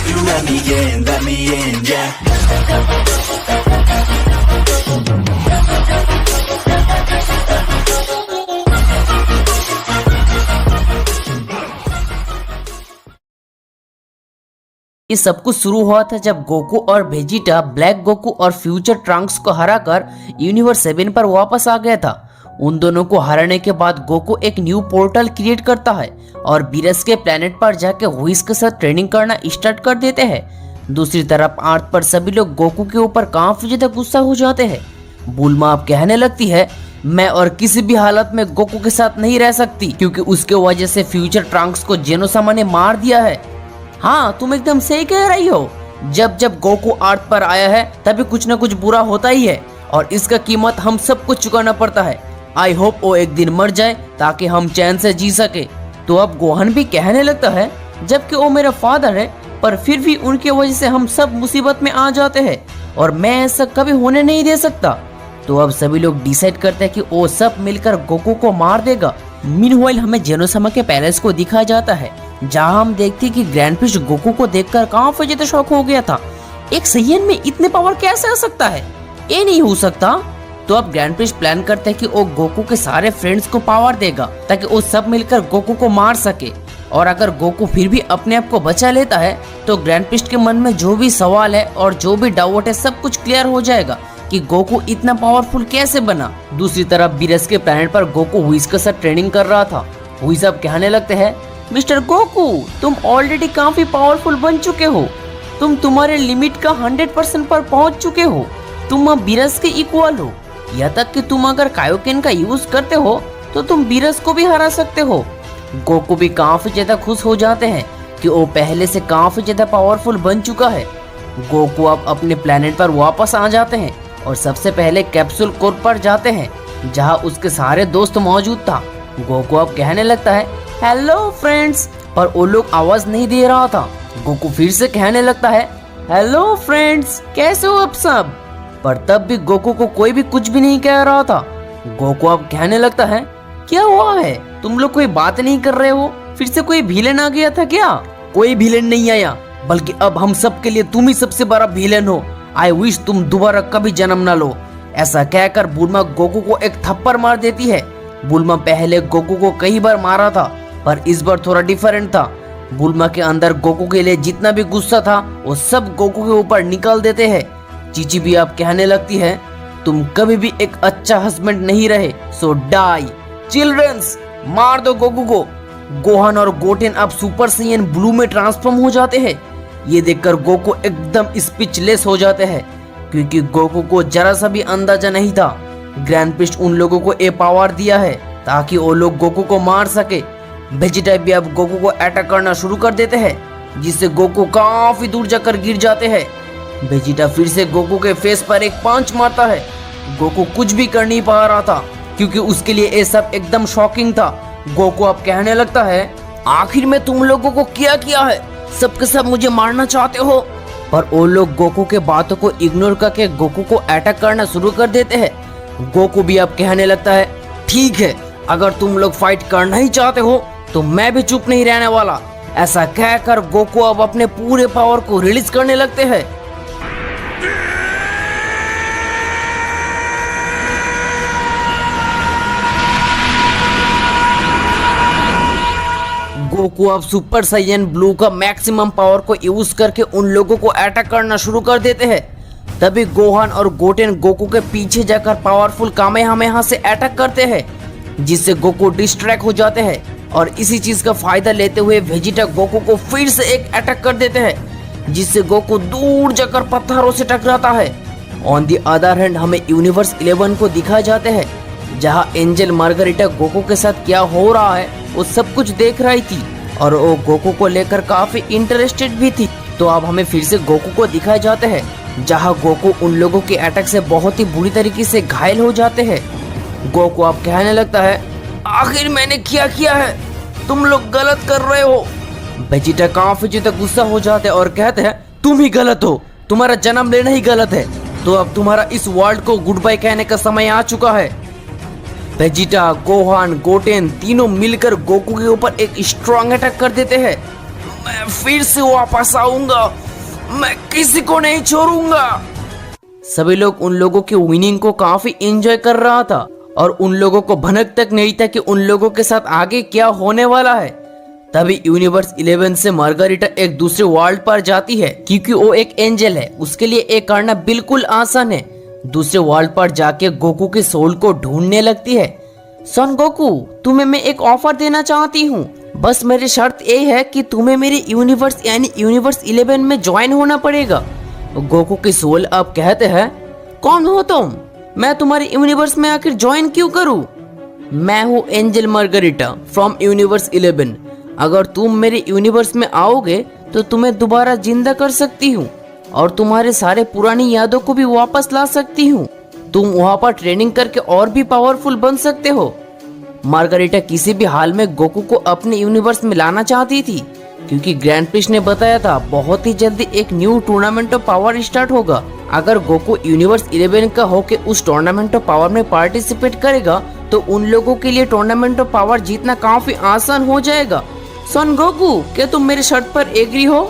if you let me in, yeah. ये सब कुछ शुरू हुआ था जब गोकू और वेजिटा ब्लैक गोकू और फ्यूचर ट्रंक्स को हराकर यूनिवर्स 7 पर वापस आ गया था। उन दोनों को हराने के बाद गोकू एक न्यू पोर्टल क्रिएट करता है और बीरस के प्लेनेट पर जाके व्हिस के साथ ट्रेनिंग करना स्टार्ट कर देते हैं। दूसरी तरफ अर्थ पर सभी लोग गोकू के ऊपर काफी ज्यादा गुस्सा हो जाते हैं। बुल्मा अब कहने लगती है, मैं और किसी भी हालत में गोकू के साथ नहीं रह सकती क्योंकि उसके वजह से फ्यूचर ट्रंक्स को जेनोसामा ने मार दिया है। हाँ, तुम एकदम सही कह रही हो। जब जब गोकू अर्थ पर आया है तभी कुछ न कुछ बुरा होता ही है और इसका कीमत हम सबको चुकाना पड़ता है। आई होप वो एक दिन मर जाए ताकि हम चैन से जी सके। तो अब गोहन भी कहने लगता है, जबकि वो मेरा फादर है पर फिर भी उनकी वजह से हम सब मुसीबत में आ जाते हैं और मैं ऐसा कभी होने नहीं दे सकता। तो अब सभी लोग डिसाइड करते हैं कि वो सब मिलकर गोकू को मार देगा। मीनवाइल हमें जेनोसामा के पैलेस को दिखाया जाता है जहां हम देखते हैं कि ग्रैंडफिश गोकू को देखकर काफी ज्यादा शॉक हो गया था। एक साइयन में इतने पावर कैसे आ सकता है? ये नहीं हो सकता। तो अब ग्रैंडफिश प्लान करते हैं कि वो गोकू के सारे फ्रेंड्स को पावर देगा ताकि वो सब मिलकर गोकू को मार सके। और अगर गोकू फिर भी अपने आप को बचा लेता है तो ग्रैंडफिश के मन में जो भी सवाल है और जो भी डाउट है सब कुछ क्लियर हो जाएगा कि गोकू इतना पावरफुल कैसे बना। दूसरी तरफ बीरस के प्लेनेट पर गोकू व्हिस के साथ ट्रेनिंग कर रहा था। व्हिस अब कहने लगते हैं, मिस्टर गोकू, तुम ऑलरेडी काफी पावरफुल बन चुके हो। तुम तुम्हारे लिमिट का 100% पर पहुंच चुके हो। तुम अब बीरस के इक्वल हो। यहाँ तक कि तुम अगर कायोकेन का यूज करते हो तो तुम बीरस को भी हरा सकते हो। गोकू भी काफी ज्यादा खुश हो जाते हैं कि वो पहले से काफी ज्यादा पावरफुल बन चुका है। गोकू अब अपने प्लेनेट पर वापस आ जाते हैं और सबसे पहले कैप्सूल कोर पर जाते हैं जहाँ उसके सारे दोस्त मौजूद था। गोकू अब कहने लगता है, हेलो फ्रेंड्स, पर वो लोग आवाज नहीं दे रहा था। गोकू फिर से कहने लगता है, हेलो फ्रेंड्स, कैसे हो आप सब? पर तब भी गोकू को कोई भी कुछ भी नहीं कह रहा था। गोकू अब कहने लगता है, क्या हुआ है? तुम लोग कोई बात नहीं कर रहे हो? फिर से कोई विलेन आ गया था क्या? कोई विलेन नहीं आया, बल्कि अब हम सब के लिए तुम ही सबसे बड़ा विलेन हो। आई विश तुम दोबारा कभी जन्म न लो। ऐसा कहकर बुल्मा गोकू को एक थप्पड़ मार देती है। बुल्मा पहले गोकू को कई बार मारा था पर इस बार थोड़ा डिफरेंट था। बुल्मा के अंदर गोकू के लिए जितना भी गुस्सा था वो सब गोकू के ऊपर निकाल देते हैं। चीची भी अब कहने लगती है, तुम कभी भी एक अच्छा हस्बैंड नहीं रहे, सो डाई। चिल्ड्रंस, मार दो गोकू को। गोहान और गोटेन अब सुपर साइयन ब्लू में ट्रांसफॉर्म हो जाते हैं। ये देखकर गोकू एकदम स्पीचलेस हो जाते हैं क्योंकि गोकू को जरा सा भी अंदाजा नहीं था। ग्रैंडफिश उन लोगों को ये पावर दिया है ताकि वो लोग गोकू को मार सके। वेजिटा भी अब गोकू को अटैक करना शुरू कर देते हैं जिससे गोकू काफी दूर जाकर गिर जाते हैं। वेजिटा फिर से गोकू के फेस पर एक पंच मारता है। गोकू कुछ भी कर नहीं पा रहा था क्योंकि उसके लिए ये सब एकदम शॉकिंग था। गोकू अब कहने लगता है, आखिर में तुम लोगों को क्या किया है? सबके सब मुझे मारना चाहते हो? पर वो लोग गोकू के बातों को इग्नोर करके गोकू को अटैक करना शुरू कर देते हैं। गोकू भी अब कहने लगता है, ठीक है, अगर तुम लोग फाइट करना ही चाहते हो तो मैं भी चुप नहीं रहने वाला। ऐसा कहकर गोकू अब अपने पूरे पावर को रिलीज करने लगते हैं। गोकू अब सुपर साइयन ब्लू का मैक्सिमम पावर को यूज करके उन लोगों को अटैक करना शुरू कर देते हैं। तभी गोहान और गोटेन गोकू के पीछे जाकर पावरफुल कामेहामेहा से अटैक करते हैं जिससे गोकू डिस्ट्रैक्ट हो जाते हैं और इसी चीज का फायदा लेते हुए वेजिटा गोकू को फिर से एक अटैक कर देते हैं जिससे गोकू दूर जाकर पत्थरों से टकराता है। ऑन दी अदर हैंड हमें यूनिवर्स 11 को दिखाए जाते हैं जहां एंजल मार्गरिटा गोकू के साथ क्या हो रहा है वो सब कुछ देख रही थी और वो गोकू को लेकर काफी इंटरेस्टेड भी थी। तो अब हमें फिर से गोकू को दिखाए जाते हैं जहां गोकू उन लोगों के अटैक से बहुत ही बुरी तरीके से घायल हो जाते हैं। गोकू अब कहने लगता है, आखिर मैंने क्या किया है? तुम लोग गलत कर रहे हो। वेजिटा काफी ज्यादा गुस्सा हो जाते हैं और कहते हैं, तुम ही गलत हो, तुम्हारा जन्म लेना ही गलत है। तो अब तुम्हारा इस वर्ल्ड को गुड बाय कहने का समय आ चुका है। वेजिटा, गोहान, गोटेन तीनों मिलकर गोकू के ऊपर एक स्ट्रॉन्ग अटैक कर देते हैं। मैं फिर से वापस आऊंगा, मैं किसी को नहीं छोड़ूंगा। सभी लोग उन लोगों की विनिंग को काफी एंजॉय कर रहा था और उन लोगों को भनक तक नहीं था कि उन लोगों के साथ आगे क्या होने वाला है। तभी यूनिवर्स 11 से मार्गारिटा एक दूसरे वर्ल्ड पर जाती है, क्योंकि वो एक एंजल है। उसके लिए एक करना बिल्कुल आसान है। दूसरे वर्ल्ड पर जाके गोकू के सोल को ढूंढने लगती है। सन गोकू, तुम्हें मैं एक ऑफर देना चाहती हूँ। बस मेरी शर्त ये है कि तुम्हें मेरे यूनिवर्स यानी यूनिवर्स 11 में ज्वाइन होना पड़ेगा। गोकू के सोल अब कहते हैं, कौन हो तुम? मैं तुम्हारे यूनिवर्स में आखिर ज्वाइन क्यों करूं? मैं हूँ एंजल मार्गारिटा फ्रॉम यूनिवर्स 11। अगर तुम मेरे यूनिवर्स में आओगे तो तुम्हें दोबारा जिंदा कर सकती हूँ और तुम्हारे सारे पुरानी यादों को भी वापस ला सकती हूँ। तुम वहाँ पर ट्रेनिंग करके और भी पावरफुल बन सकते हो। मार्गारिटा किसी भी हाल में गोकू को अपने यूनिवर्स में लाना चाहती थी, क्योंकि ग्रैंड प्रिस्ट ने बताया था बहुत ही जल्दी एक new tournament of power start होगा। अगर गोकू यूनिवर्स 11 का होके उस टूर्नामेंट ऑफ पावर में पार्टिसिपेट करेगा तो उन लोगों के लिए टूर्नामेंट ऑफ पावर जीतना काफी आसान हो जाएगा। सन गोकू, क्या तुम मेरी शर्त पर एग्री हो?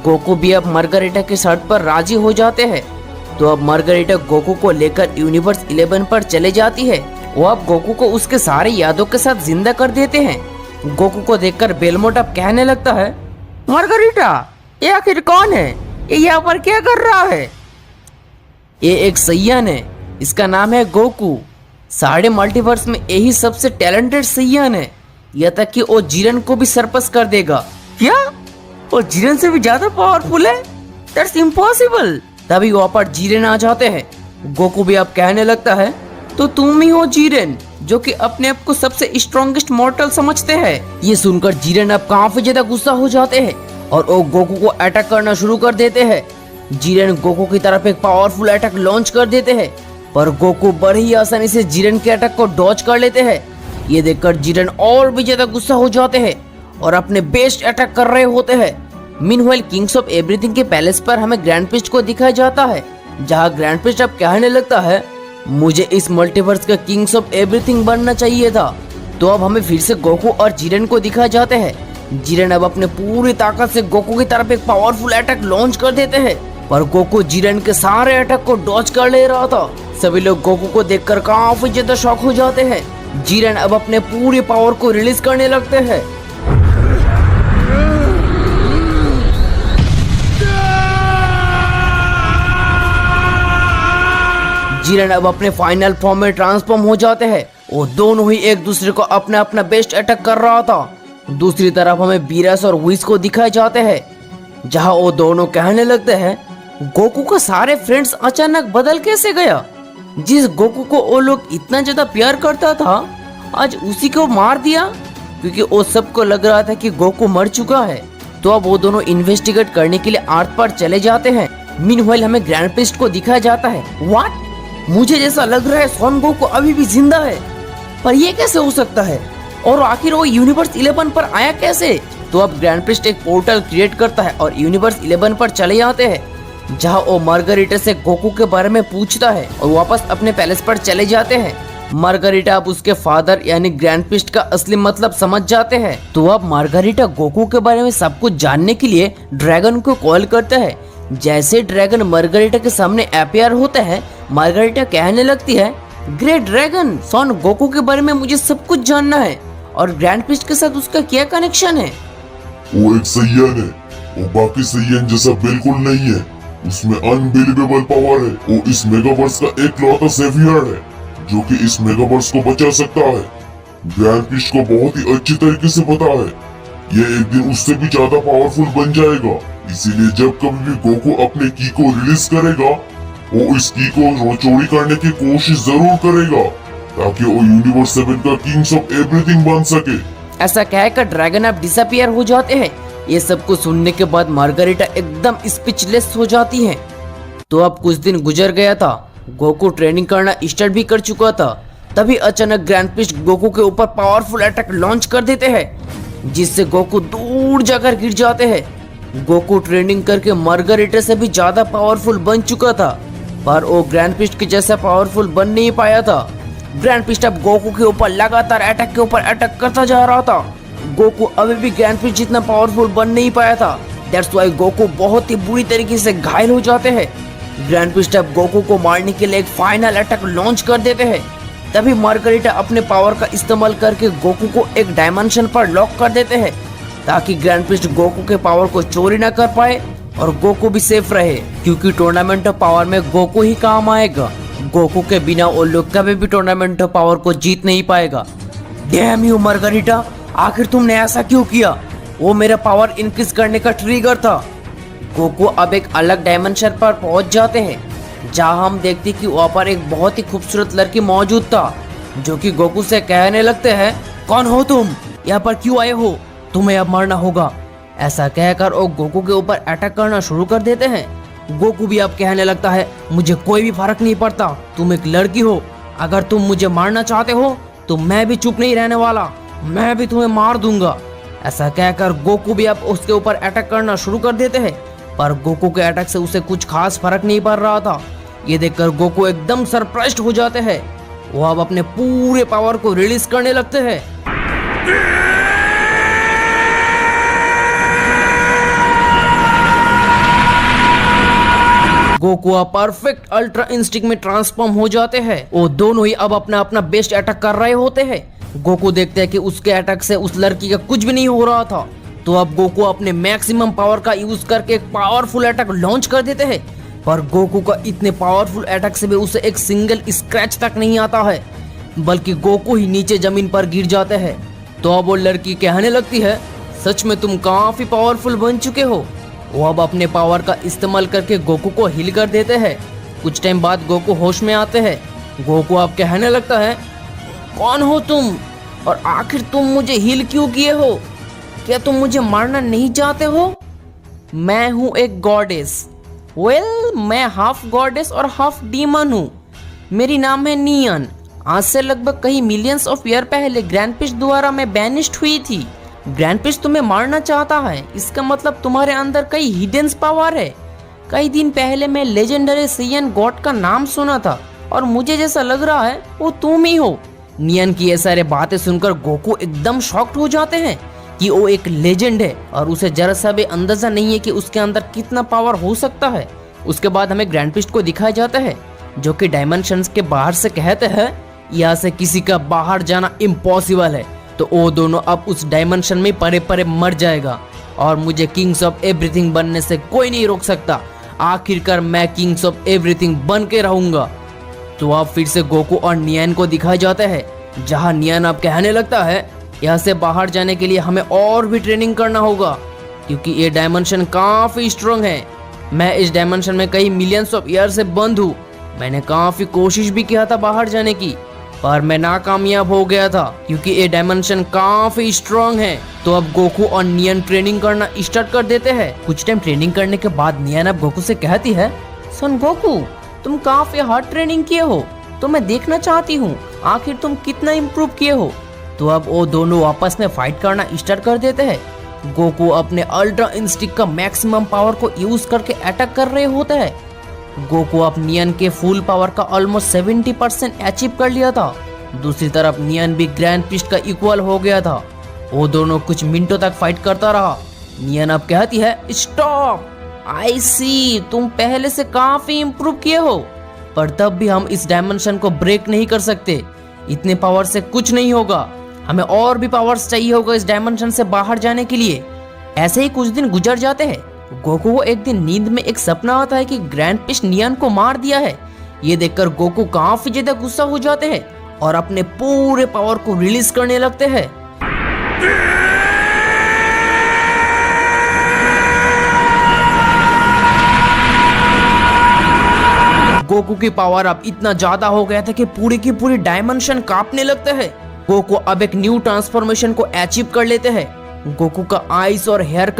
गोकू भी अब मार्गारिटा की शर्त पर राजी हो जाते हैं। तो अब मार्गारिटा गोकू को लेकर यूनिवर्स 11 पर चले जाती है। वो अब गोकू को उसके सारे यादों के साथ जिंदा कर देते हैं। गोकू को देखकर बेलमोट अब कहने लगता है, मार्गारिटा, ये आखिर कौन है? ये यहाँ पर क्या कर रहा है? ये एक सैयन है, इसका नाम है गोकू। सारे मल्टीवर्स में यही सबसे टैलेंटेड सैयन है। यह तक कि वो जिरन को भी सरपस कर देगा। क्या वो जिरन से भी ज्यादा पावरफुल है? That's impossible. तभी वहाँ पर जिरन आ जाते हैं। गोकू भी अब कहने लगता है, तो तुम ही हो जिरन, जो कि अपने आप को सबसे स्ट्रॉन्गेस्ट मॉर्टल समझते हैं। ये सुनकर जिरन अब काफी ज्यादा गुस्सा हो जाते हैं और वो गोकू को अटैक करना शुरू कर देते हैं। जिरन गोकू की तरफ एक पावरफुल अटैक लॉन्च कर देते हैं, पर गोकू बड़ी ही आसानी से जिरन के अटैक को डॉज कर लेते हैं। ये देखकर जिरन और भी ज्यादा गुस्सा हो जाते हैं और अपने बेस्ट अटैक कर रहे होते हैं। मीनवाइल किंग्स ऑफ एवरीथिंग के पैलेस पर हमें ग्रैंड प्रिस्ट को दिखाया जाता है, जहाँ ग्रैंड प्रिस्ट अब कहने लगता है, मुझे इस मल्टीवर्स का किंग्स ऑफ एवरीथिंग बनना चाहिए था। तो अब हमें फिर से गोकू और जिरन को दिखाए जाते हैं। जिरन अब अपने पूरी ताकत से गोकू की तरफ एक पावरफुल अटैक लॉन्च कर देते हैं, पर गोकू जिरन के सारे अटैक को डॉज कर ले रहा था। सभी लोग गोकू को देखकर काफी ज्यादा शॉक हो जाते हैं। जिरन अब अपने पूरी पावर को रिलीज करने लगते हैं। जिरन अब अपने फाइनल फॉर्म में ट्रांसफॉर्म हो जाते हैं। वो दोनों ही एक दूसरे को अपना अपना बेस्ट अटैक कर रहा था। दूसरी तरफ हमें बीरस और विस को दिखाए जाते हैं, जहां वो दोनों कहने लगते हैं, गोकू का सारे फ्रेंड्स अचानक बदल कैसे गया? जिस गोकू को वो लोग इतना ज्यादा प्यार करता था, आज उसी को मार दिया, क्योंकि वो सबको लग रहा था कि गोकू मर चुका है। तो अब वो दोनों इन्वेस्टिगेट करने के लिए अर्थ पर चले जाते हैं। मीनवाइल हमें ग्रैंड प्रिस्ट को दिखाया जाता है। व्हाट? मुझे जैसा लग रहा है सन गोकू अभी भी जिंदा है, पर ये कैसे हो सकता है? और आखिर वो यूनिवर्स 11 पर आया कैसे? तो अब ग्रैंड प्रिस्ट एक पोर्टल क्रिएट करता है और यूनिवर्स 11 पर चले जाते हैं, जहां वो मार्गारिटा से गोकू के बारे में पूछता है और वापस अपने पैलेस पर चले जाते हैं। मार्गारिटा अब उसके फादर यानी ग्रैंड प्रिस्ट का असली मतलब समझ जाते हैं। तो अब मार्गारिटा गोकू के बारे में सब कुछ जानने के लिए ड्रैगन को कॉल करता है। जैसे ड्रैगन मार्गारिटा के सामने अपियर होता है, मार्गारिटा कहने लगती है, ग्रेट ड्रैगन, सन गोकू के बारे में मुझे सब कुछ जानना है और ग्रैंड प्रिस्ट के साथ उसका क्या कनेक्शन है? वो एक सैयन है, वो बाकी सैयन जैसा बिल्कुल नहीं है। उसमें अनबिलीवेबल पावर है। वो इस मेगावर्स का एकलौता सेवियर है जो कि इस मेगावर्स को बचा सकता है। ग्रैंड प्रिस्ट को बहुत ही अच्छी तरीके से पता है ये एक दिन उससे भी ज्यादा पावरफुल बन जाएगा। इसीलिए जब कभी भी गोकू अपने की को रिलीज करेगा, वो इस की को चोरी करने की कोशिश जरूर करेगा, ताकि वो यूनिवर्स 7 का किंग्स ऑफ एवरीथिंग बन सके। ऐसा कहकर ड्रैगन अब डिसअपियर हो जाते हैं। ये सब कुछ सुनने के बाद मार्गारिटा एकदम स्पीचलेस हो जाती है। तो अब कुछ दिन गुजर गया था, गोकू ट्रेनिंग करना स्टार्ट भी कर चुका था। तभी अचानक ग्रैंड प्रिस्ट गोकू के ऊपर पावरफुल अटैक लॉन्च कर देते हैं, जिससे गोकू दूर जाकर गिर जाते हैं। गोकू ट्रेनिंग करके मार्गारिटा से भी ज्यादा पावरफुल बन चुका था, पर वो ग्रैंड प्रिस्ट के जैसा पावरफुल बन नहीं पाया था। ग्रैंड प्रिस्ट अब गोकू के ऊपर लगातार अटैक के ऊपर अटैक करता जा रहा था। गोकू अभी भी ग्रैंड फिस्ट जितना पावरफुल बन नहीं पाया था। दैट्स व्हाई गोकू बहुत ही बुरी तरीके से घायल हो जाते हैं। ग्रैंड फिस्ट अब गोकू को मारने के लिए एक फाइनल अटैक लॉन्च कर देते हैं। तभी मार्गरीटा अपने पावर का इस्तेमाल करके गोकू को एक डायमेंशन पर लॉक कर देते हैं ताकि ग्रैंड फिस्ट गोकू के पावर को चोरी न कर पाए और गोकू भी सेफ रहे, क्योंकि टूर्नामेंट ऑफ पावर में गोकू ही काम आएगा। गोकू के बिना वो लोग कभी भी टूर्नामेंट ऑफ पावर को जीत नहीं पाएगा। डैम यू मार्गरीटा, आखिर तुमने ऐसा क्यों किया? वो मेरा पावर इंक्रीज करने का ट्रिगर था। गोकू अब एक अलग डायमेंशन पर पहुंच जाते हैं जहां हम देखते कि वहाँ पर एक बहुत ही खूबसूरत लड़की मौजूद था जो कि गोकू से कहने लगते हैं, कौन हो तुम? यहाँ पर क्यों आए हो? तुम्हें अब मरना होगा। ऐसा कहकर वो गोकू के ऊपर अटैक करना शुरू कर देते हैं। गोकू भी अब कहने लगता है, मुझे कोई भी फर्क नहीं पड़ता, तुम एक लड़की हो, अगर तुम मुझे मारना चाहते हो तो मैं भी चुप नहीं रहने वाला, मैं भी तुम्हें मार दूंगा। ऐसा कहकर गोकू भी अब उसके ऊपर अटैक करना शुरू कर देते हैं, पर गोकू के अटैक से उसे कुछ खास फर्क नहीं पड़ रहा था। ये देखकर गोकू एकदम सरप्राइज्ड हो जाते हैं। वो अब अपने पूरे पावर को रिलीज करने लगते हैं। गोकू अब परफेक्ट अल्ट्रा इंस्टिंक्ट में ट्रांसफॉर्म हो जाते हैं। वो दोनों ही अब अपना अपना बेस्ट अटैक कर रहे होते हैं। गोकू देखते हैं कि उसके अटैक से उस लड़की का कुछ भी नहीं हो रहा था, तो अब गोकू अपने मैक्सिमम पावर का यूज करके एक पावरफुल अटैक लॉन्च कर देते हैं। पर गोकू का इतने पावरफुल अटैक से भी उसे एक सिंगल स्क्रैच तक नहीं आता है, बल्कि गोकू ही नीचे जमीन पर गिर जाते हैं। तो अब वो लड़की कहने लगती है, सच में तुम काफी पावरफुल बन चुके हो। वो अब अपने पावर का इस्तेमाल करके गोकू को हील कर देते हैं। कुछ टाइम बाद गोकू होश में आते हैं। गोकू अब कहने लगता है, कौन हो तुम और आखिर तुम मुझे हील क्यों किए हो? क्या तुम मुझे मारना नहीं चाहते हो? मैं हूँ एक गॉडेस। मैं हाफ गॉडेस और हाफ डीमन हूँ। मेरी नाम है नियन। आज से लगभग कई मिलियंस ऑफ ईयर पहले ग्रैंड फिस्ट द्वारा मैं बैनिश्ड हुई थी। ग्रैंड फिस्ट तुम्हें मारना चाहता है, इसका मतलब तुम्हारे अंदर कई हिडन पावर है। कई दिन पहले मैं लेजेंडरी सैयन गॉड का नाम सुना था और मुझे जैसा लग रहा है वो तुम ही हो। नियन की ये सारे बातें सुनकर गोकू एकदम शॉक्ड हो जाते हैं कि वो एक लेजेंड है और उसे जरा सा भी अंदाजा नहीं है कि उसके अंदर कितना पावर हो सकता है। उसके बाद हमें ग्रैंड फिस्ट को दिखाया जाता है जो कि डायमेंशंस के बाहर से कहते हैं, यहाँ से किसी का बाहर जाना इम्पॉसिबल है। तो वो दोनों अब उस डायमेंशन में परे परे मर जाएगा और मुझे किंग्स ऑफ एवरीथिंग बनने से कोई नहीं रोक सकता। आखिरकार मैं किंग्स ऑफ एवरीथिंग बन के रहूंगा। तो अब फिर से गोकू और नियन को दिखाया जाता है जहां नियन अब कहने लगता है, यहाँ से बाहर जाने के लिए हमें और भी ट्रेनिंग करना होगा क्योंकि ये डायमेंशन काफी स्ट्रांग है। मैं इस डायमेंशन में कई मिलियंस ऑफ ईयर से बंद हूँ। मैंने काफी कोशिश भी किया था बाहर जाने की, पर मैं नाकामयाब हो गया था क्योंकि ये डायमेंशन काफी स्ट्रांग है। तो अब गोकू और नियन ट्रेनिंग करना स्टार्ट कर देते हैं। कुछ टाइम ट्रेनिंग करने के बाद नियन अब गोकू से कहती है, सन गोकू, तुम काफी हार्ड ट्रेनिंग किए हो, तो मैं देखना चाहती हूँ आखिर तुम कितना इम्प्रूव किए हो। तो अब वो दोनों आपस में फाइट करना स्टार्ट कर देते हैं। गोकू अपने अल्ट्रा इंस्टिंक्ट का मैक्सिमम पावर को यूज करके अटैक कर रहे होते हैं। गोकू अब नियन के फुल पावर का ऑलमोस्ट 70% अचीव कर लिया था। दूसरी तरफ नियन भी ग्रैंड फिस्ट का इक्वल हो गया था। वो दोनों कुछ मिनटों तक फाइट करता रहा। नियन अब कहती है, स्टॉप, आई सी, तुम पहले से काफी इम्प्रूव किए हो, पर तब भी हम इस डायमेंशन को ब्रेक नहीं कर सकते। इतने पावर से कुछ नहीं होगा, हमें और भी पावर्स चाहिए होगा इस डायमेंशन से बाहर जाने के लिए। ऐसे ही कुछ दिन गुजर जाते हैं। गोकू को एक दिन नींद में एक सपना आता है कि ग्रैंड फिस्ट नियन को मार दिया है। ये देखकर गोकू काफी ज्यादा गुस्सा हो जाते हैं और अपने पूरे पावर को रिलीज करने लगते हैं। गोकू की पावर अब इतना ज्यादा हो गया था कि पूरी की पूरी डायमेंशन कांपने लगते हैं। गोकू अब एक न्यू ट्रांसफॉर्मेशन को अचीव कर लेते हैं। गोकू का आईज और हेयर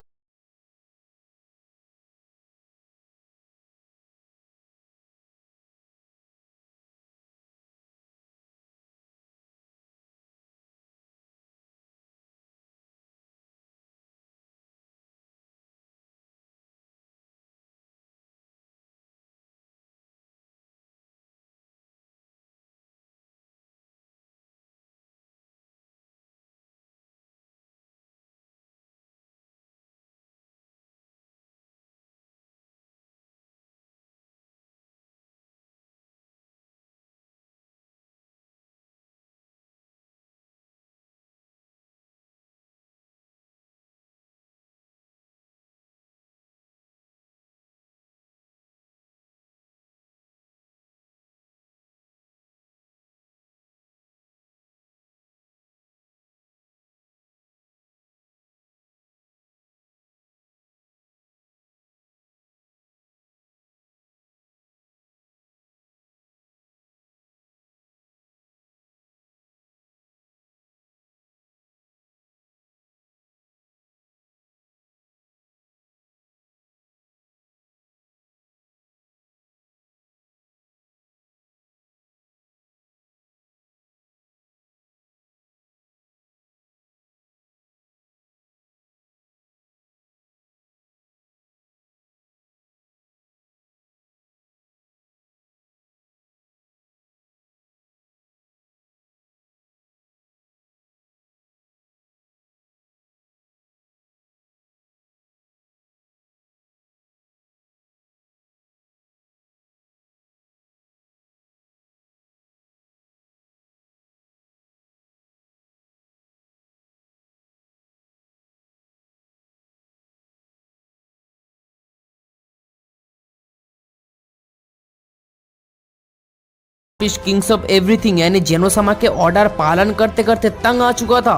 पिस्ट किंग्स ऑफ एवरीथिंग यानी जेनोसामा के ऑर्डर पालन करते करते तंग आ चुका था,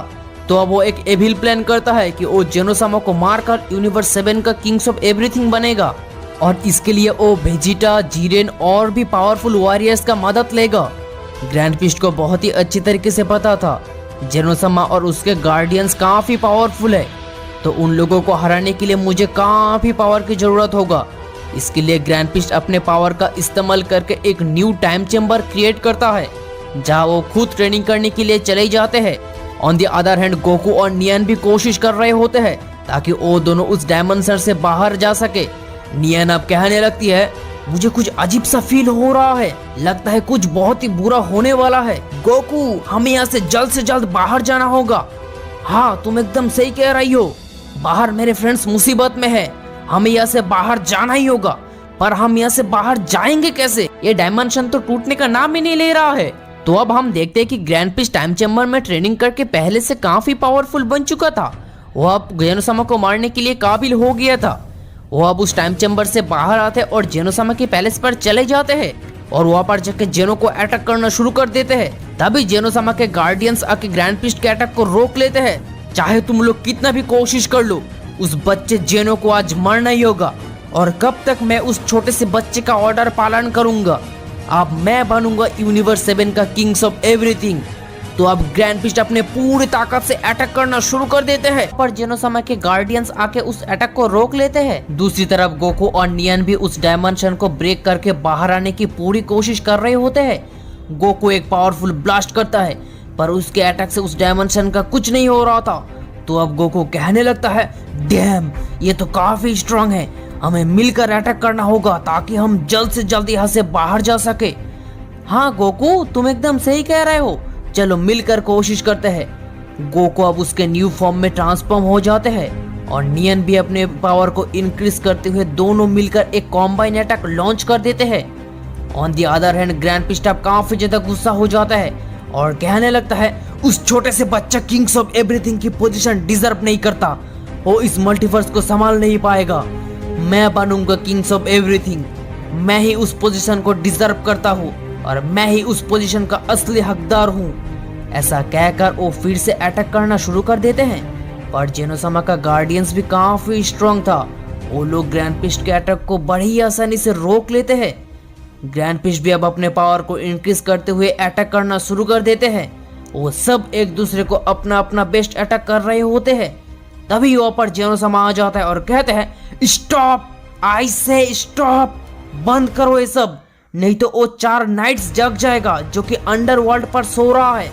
तो अब वो एक एविल प्लान करता है कि वो जेनोसामा को मारकर यूनिवर्स 7 का किंग्स ऑफ एवरीथिंग बनेगा और इसके लिए वो वेजिटा, जीरेन और भी पावरफुल वॉरियर्स का मदद लेगा। ग्रैंड पिस्ट को बहुत ही अच्छी तरीके से पता था जेनोसामा और उसके गार्डियंस काफी पावरफुल है, तो उन लोगों को हराने के लिए मुझे काफी पावर की जरूरत होगा। इसके लिए ग्रैंड पिस्ट अपने पावर का इस्तेमाल करके एक न्यू टाइम चेम्बर क्रिएट करता है जहां वो खुद ट्रेनिंग करने के लिए चले जाते हैं। On the other hand Goku और नियन भी कोशिश कर रहे होते हैं ताकि वो दोनों उस डायमेंशन से बाहर जा सके। नियन अब कहने लगती है, मुझे कुछ अजीब सा फील हो रहा है, लगता है कुछ बहुत ही बुरा होने वाला है। गोकू, हमें यहाँ से जल्द बाहर जाना होगा। हाँ, तुम एकदम सही कह रही हो, बाहर मेरे फ्रेंड्स मुसीबत में है, हमें यहाँ से बाहर जाना ही होगा। पर हम यहाँ से बाहर जाएंगे कैसे? ये डायमेंशन तो टूटने का नाम ही नहीं ले रहा है। तो अब हम देखते हैं कि ग्रैंड पिस्ट टाइम चेम्बर में ट्रेनिंग करके पहले से काफी पावरफुल बन चुका था। वो अब जेनोसामा को मारने के लिए काबिल हो गया था। वो अब उस टाइम चेम्बर से बाहर आते और जेनोसामा के पैलेस पर चले जाते हैं और वहाँ पर जाके जेनो को अटैक करना शुरू कर देते हैं। तभी जेनोसामा के गार्डियंस आके ग्रैंड पिस्ट के अटैक को रोक लेते हैं। चाहे तुम लोग कितना भी कोशिश कर लो, उस बच्चे जेनो को आज मरना ही होगा। और कब तक मैं उस छोटे से बच्चे का ऑर्डर पालन करूंगा? अब मैं बनूंगा यूनिवर्स 7 का किंग्स ऑफ एवरीथिंग। तो अब ग्रैंड पिस्ट अपने पूरी ताकत से अटैक करना शुरू कर देते हैं, पर जेनोसामा के गार्डियंस आके उस अटैक को रोक लेते हैं। दूसरी तरफ गोकू और नियन भी उस डायमेंशन को ब्रेक करके बाहर आने की पूरी कोशिश कर रहे होते हैं। गोकू एक पावरफुल ब्लास्ट करता है, पर उसके अटैक से उस डायमेंशन का कुछ नहीं हो रहा था। तो अब गोकू कहने लगता है, डैम, ये तो काफी स्ट्रांग है, हमें मिलकर अटैक करना होगा ताकि हम जल्द से जल्द यहाँ से बाहर जा सके। हाँ गोकू, तुम एकदम सही कह रहे हो, चलो मिलकर कोशिश करते हैं। गोकू अब उसके न्यू फॉर्म में ट्रांसफॉर्म हो जाते हैं और नियन भी अपने पावर को इंक्रीज करते हुए दोनों मिलकर एक कॉम्बाइन अटैक लॉन्च कर देते हैं। ऑन द अदर हैंड ग्रैंड पिस्ट अब काफी ज्यादा गुस्सा हो जाता है और कहने लगता है, उस छोटे से बच्चा किंग्स ऑफ एवरीथिंग की पोजीशन डिजर्व नहीं करता, वो इस मल्टीवर्स को संभाल नहीं पाएगा। मैं बनूंगा किंग्स ऑफ एवरीथिंग, मैं ही उस पोजीशन को डिजर्व करता हूँ और मैं ही उस पोजीशन का असली हकदार हूँ। ऐसा कहकर वो फिर से अटैक करना शुरू कर देते हैं, पर जेनोसामा का गार्डियंस भी काफी स्ट्रांग था। वो लोग ग्रैंड पिस्ट के अटैक को बड़ी आसानी से रोक लेते हैं। ग्रैंड पिस्ट भी अब अपने पावर को इंक्रीज करते हुए अटैक करना शुरू कर देते हैं। वो सब एक दूसरे को अपना अपना बेस्ट अटैक कर रहे होते हैं। तभी वहाँ पर जेनोसामा आ जाता है और कहते हैं, स्टॉप, आई से स्टॉप, बंद करो ये सब, नहीं तो वो 4 नाइट्स जग जाएगा जो कि अंडरवर्ल्ड पर सो रहा है।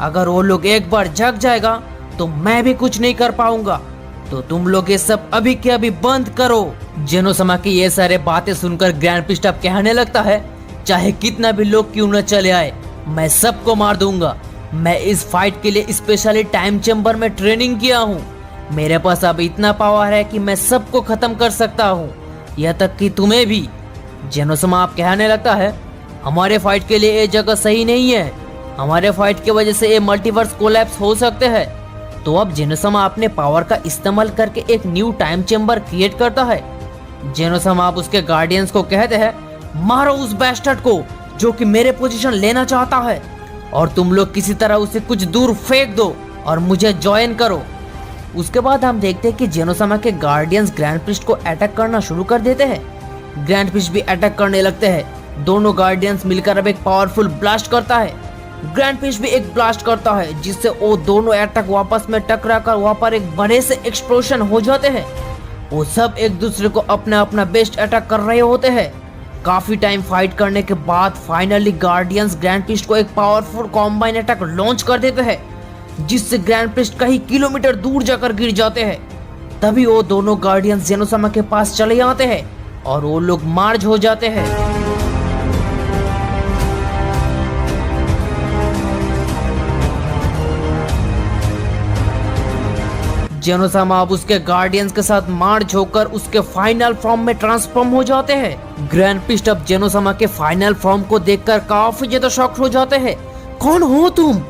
अगर वो लोग एक बार जग जाएगा तो मैं भी कुछ नहीं कर पाऊंगा, तो तुम लोग ये सब अभी के अभी बंद करो। जेनोसामा की ये सारे बातें सुनकर ग्रैंड पिस्ट अब कहने लगता है, चाहे कितना भी लोग क्यों न चले आए, मैं सबको मार दूंगा। मैं इस फाइट के लिए स्पेशली टाइम चेम्बर में ट्रेनिंग किया हूँ, मेरे पास अब इतना पावर है कि मैं सबको खत्म कर सकता हूँ, यह तक कि तुम्हें भी। जेनोसामा आप कहने लगता है, हमारे फाइट के लिए ये जगह सही नहीं है, हमारे फाइट की वजह से ये मल्टीवर्स कोलैप्स हो सकते हैं। तो अब जेनोसामा अपने पावर का इस्तेमाल करके एक न्यू टाइम चेम्बर क्रिएट करता है। जेनोसामा आप उसके गार्डियंस को कहते हैं, मारो उस बैस्टर्ड को जो कि मेरे पोजीशन लेना चाहता है, और तुम लोग किसी तरह उसे कुछ दूर फेंक दो और मुझे ज्वाइन करो। उसके बाद हम देखते हैं कि जेनोसामा के गार्डियंस ग्रैंड पिस्ट को अटैक करना शुरू कर देते हैं। ग्रैंड पिस्ट भी अटैक करने लगते हैं। दोनों गार्डियंस मिलकर अब एक पावरफुल ब्लास्ट करता है। ग्रैंड पिस्ट भी एक ब्लास्ट करता है जिससे वो दोनों अटैक वापस में टकराकर वहां पर एक बड़े से एक्सप्लोजन हो जाते हैं। वो सब एक दूसरे को अपना अपना बेस्ट अटैक कर रहे होते हैं। काफी टाइम फाइट करने के बाद फाइनली गार्डियंस ग्रैंड पिस्ट को एक पावरफुल कॉम्बाइन अटैक लॉन्च कर देते हैं, जिससे ग्रैंड पिस्ट कई किलोमीटर दूर जाकर गिर जाते हैं। तभी वो दोनों गार्डियंस जेनोसामा के पास चले आते हैं और वो लोग मार्ज हो जाते हैं। जेनोसामा अब उसके गार्डियंस के साथ मार्च होकर उसके फाइनल फॉर्म में ट्रांसफॉर्म हो जाते हैं। ग्रैंड पिस्ट अब जेनोसामा के फाइनल फॉर्म को देखकर काफी ज्यादा शॉक्ड हो जाते हैं। कौन हो तुम?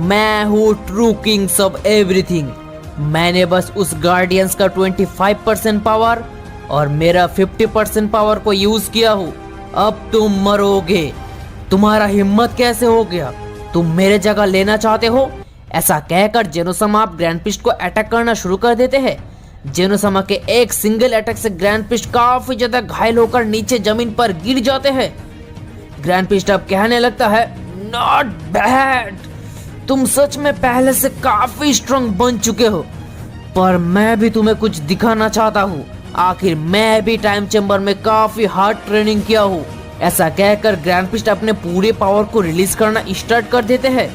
मैं हूँ ट्रू किंग्स ऑफ एवरीथिंग। मैंने बस उस गार्डियंस का 25% पावर और मेरा 50% पावर को यूज किया हूँ। अब तुम मरोगे। तुम्हारा हिम्मत कैसे हो गया, तुम मेरे जगह लेना चाहते हो? ऐसा कहकर जेनोसामा अब ग्रैंड पिस्ट को अटैक करना शुरू कर देते हैं। जेनोसामा के एक सिंगल अटैक से ग्रैंड पिस्ट काफी ज्यादा घायल होकर नीचे जमीन पर गिर जाते हैं। ग्रैंड पिस्ट अब कहने लगता है, नॉट बैड, तुम सच में पहले से काफी स्ट्रांग बन चुके हो, पर मैं भी तुम्हें कुछ दिखाना चाहता हूँ। आखिर मैं भी टाइम चेम्बर में काफी हार्ड ट्रेनिंग किया हूँ। ऐसा कहकर ग्रैंड पिस्ट अपने पूरे पावर को रिलीज करना स्टार्ट कर देते हैं।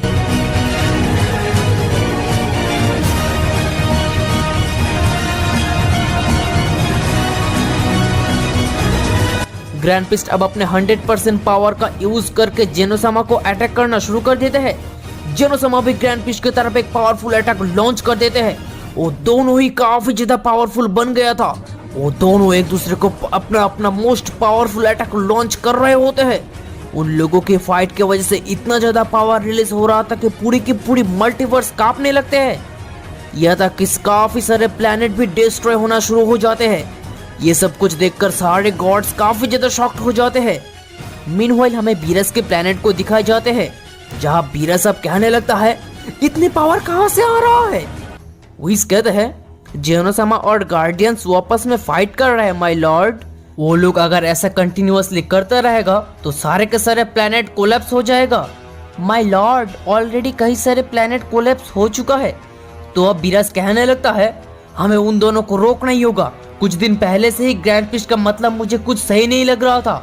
ग्रैंड पिस्ट अब अपने 100% पावर का यूज करके जेनोसामा को अटैक करना शुरू कर देते हैं। जेनोसामा भी ग्रैंड पिस्ट की तरफ एक पावरफुल अटैक लॉन्च कर देते हैं। वो दोनों ही काफी ज्यादा पावरफुल बन गया था। वो दोनों एक दूसरे को अपना अपना मोस्ट पावरफुल अटैक लॉन्च कर रहे होते हैं। उन लोगों की फाइट की वजह से इतना ज्यादा पावर रिलीज हो रहा था कि पूरी की पूरी मल्टीवर्स कांपने लगते हैं। यह तक कि काफी सारे प्लैनेट भी डिस्ट्रॉय होना शुरू हो जाते हैं। ये सब कुछ देखकर सारे गॉड्स काफी ज्यादा शॉक्ड हो जाते हैं। मीनवाइल हमें बीरस के प्लैनेट को दिखाए जाते हैं, जहां बीरस अब कहने लगता है, इतनी पावर कहां से आ रहा है? विस कहते हैं, जेनोसामा और गार्डियंस वापस में फाइट कर रहे हैं माय लॉर्ड। वो लोग अगर ऐसा कंटिन्यूअसली करता रहेगा तो सारे के सारे प्लैनेट कोलैप्स हो जाएगा। माय लॉर्ड, ऑलरेडी कई सारे प्लैनेट कोलैप्स हो चुका है। तो अब बीरस कहने लगता है, हमें उन दोनों को रोकना ही होगा। कुछ दिन पहले से ही ग्रैंड पिस्ट का मतलब मुझे कुछ सही नहीं लग रहा था।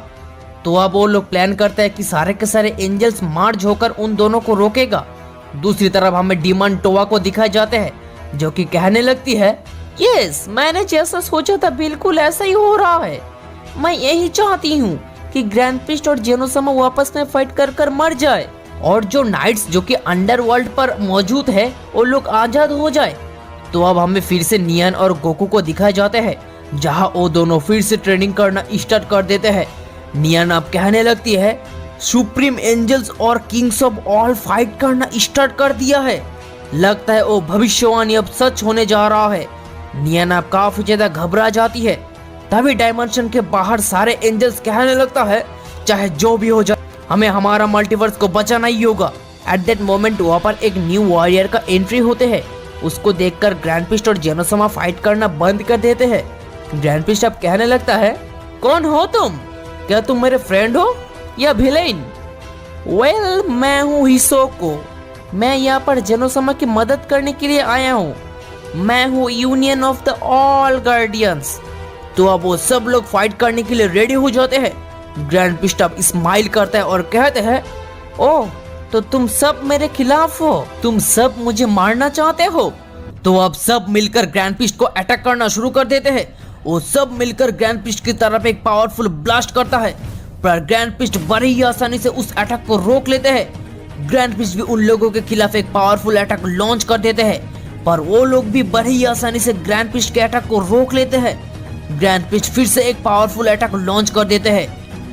तो अब वो लोग प्लान करते हैं कि सारे के सारे एंजल्स मार्च होकर उन दोनों को रोकेगा। दूसरी तरफ हमें डीमन टोवा को दिखाए जाते हैं, जो कि कहने लगती है, यस, मैंने जैसा सोचा था बिल्कुल ऐसा ही हो रहा है। मैं यही चाहती हूँ कि ग्रैंड पिस्ट और जेनोसामा वापस में फाइट कर कर मर जाए और जो नाइट्स जो कि अंडरवर्ल्ड पर मौजूद है वो लोग आजाद हो जाए। तो अब हमें फिर से नियन और गोकू को दिखाए जाते हैं, जहां वो दोनों फिर से ट्रेनिंग करना स्टार्ट कर देते हैं। नियन अब कहने लगती है, सुप्रीम एंजल्स और किंग्स ऑफ ऑल फाइट करना स्टार्ट कर दिया है। लगता है वो भविष्यवाणी अब सच होने जा रहा है। नियन अब काफी ज्यादा घबरा जाती है। तभी डायमेंशन के बाहर सारे एंजल्स कहने लगता है, चाहे जो भी हो जाए हमें हमारा मल्टीवर्स को बचाना ही होगा। एट दैट मोमेंट वहाँ पर एक न्यू वॉरियर का एंट्री होते हैं। उसको देखकर ग्रैंड पिस्ट और जेनोसामा फाइट करना बंद कर देते हैं। ग्रैंड पिस्ट अब कहने लगता है, कौन हो तुम? क्या तुम मेरे फ्रेंड हो या विलेन? वेल, मैं हूँ हिसोको। मैं यहाँ पर जेनोसामा की मदद करने के लिए आया हूँ। मैं हूँ union of the all guardians. तो अब वो सब लोग फाइट करने के लिए रेडी हो जाते हैं। ग्रैंड पिस्ट अब स्माइल करता है और कहते हैं, ओह, तो तुम सब मेरे खिलाफ हो, तुम सब मुझे मारना चाहते हो। तो अब सब मिलकर ग्रैंड पिस्ट को अटैक करना शुरू कर देते हैं। वो सब मिलकर ग्रैंड पिस्ट की तरफ एक पावरफुल ब्लास्ट करता है, पर ग्रैंड पिस्ट बड़ी ही आसानी से उस अटैक को रोक लेते हैं। ग्रैंड पिस्ट भी उन लोगों के खिलाफ एक पावरफुल अटैक लॉन्च कर देते हैं, पर वो लोग भी बड़ी ही आसानी से ग्रैंड पिस्ट के अटैक को रोक लेते हैं। ग्रैंड पिस्ट फिर से एक पावरफुल अटैक लॉन्च कर देते हैं,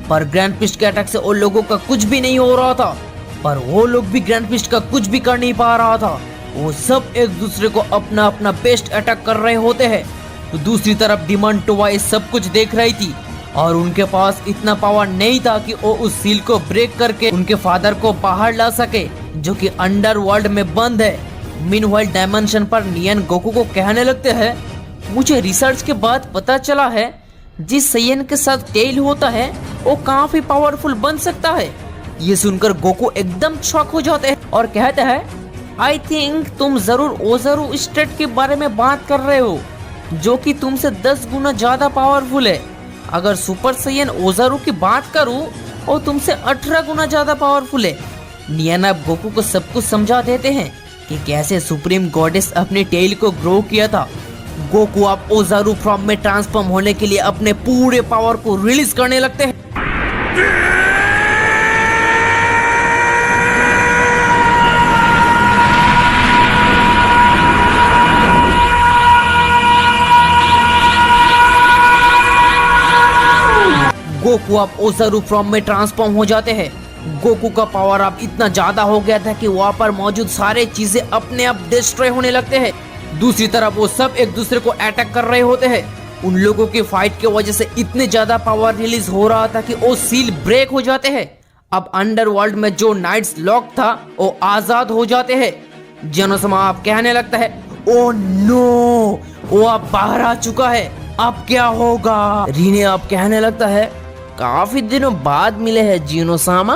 पर ग्रैंड पिस्ट के अटैक से उन लोगों का कुछ भी नहीं हो रहा था। पर वो लोग भी ग्रैंड पिस्ट का कुछ भी कर नहीं पा रहा था। वो सब एक दूसरे को अपना अपना बेस्ट अटैक कर रहे होते हैं। तो दूसरी तरफ डीमन टोवा ये सब कुछ देख रही थी और उनके पास इतना पावर नहीं था कि वो उस सील को ब्रेक करके उनके फादर को बाहर ला सके, जो कि अंडरवर्ल्ड में बंद है। मीनवाइल डायमेंशन पर नियन गोकू को कहने लगते हैं, मुझे रिसर्च के बाद पता चला है जिस सैयन के साथ टेल होता है वो काफी पावरफुल बन सकता है। ये सुनकर गोकू एकदम शॉक हो जाते हैं और कहते हैं, आई थिंक तुम जरूर ओजारू स्टेट के बारे में बात कर रहे हो, जो कि तुमसे 10 गुना ज्यादा पावरफुल है। अगर सुपर सैयन ओजारू की बात करूं, वो तुमसे 18 गुना ज्यादा पावरफुल है। नियन अब गोकू को सब कुछ समझा देते हैं कि कैसे सुप्रीम गॉडेस अपने टेल को ग्रो किया था। गोकू अब ओजारू फॉर्म में ट्रांसफॉर्म होने के लिए अपने पूरे पावर को रिलीज करने लगते हैं। गोकू अब ओजारू फॉर्म में ट्रांसफॉर्म हो जाते हैं। गोकू का पावर अब इतना ज्यादा हो गया था कि वहाँ पर मौजूद सारे चीजें अपने आप डिस्ट्रॉय होने लगते हैं। दूसरी तरफ वो सब एक दूसरे को अटैक कर रहे होते हैं। उन लोगों की फाइट की वजह से इतने ज्यादा पावर रिलीज हो रहा था कि वो सील ब्रेक हो जाते हैं। अब अंडरवर्ल्ड में जो नाइट्स लॉक था वो आजाद हो जाते हैं। जेनोसामा अब कहने लगता है, ओ नो, वो अब बाहर आ चुका है, अब क्या होगा। रीने अब कहने लगता है, काफी दिनों बाद मिले हैं जेनोसामा,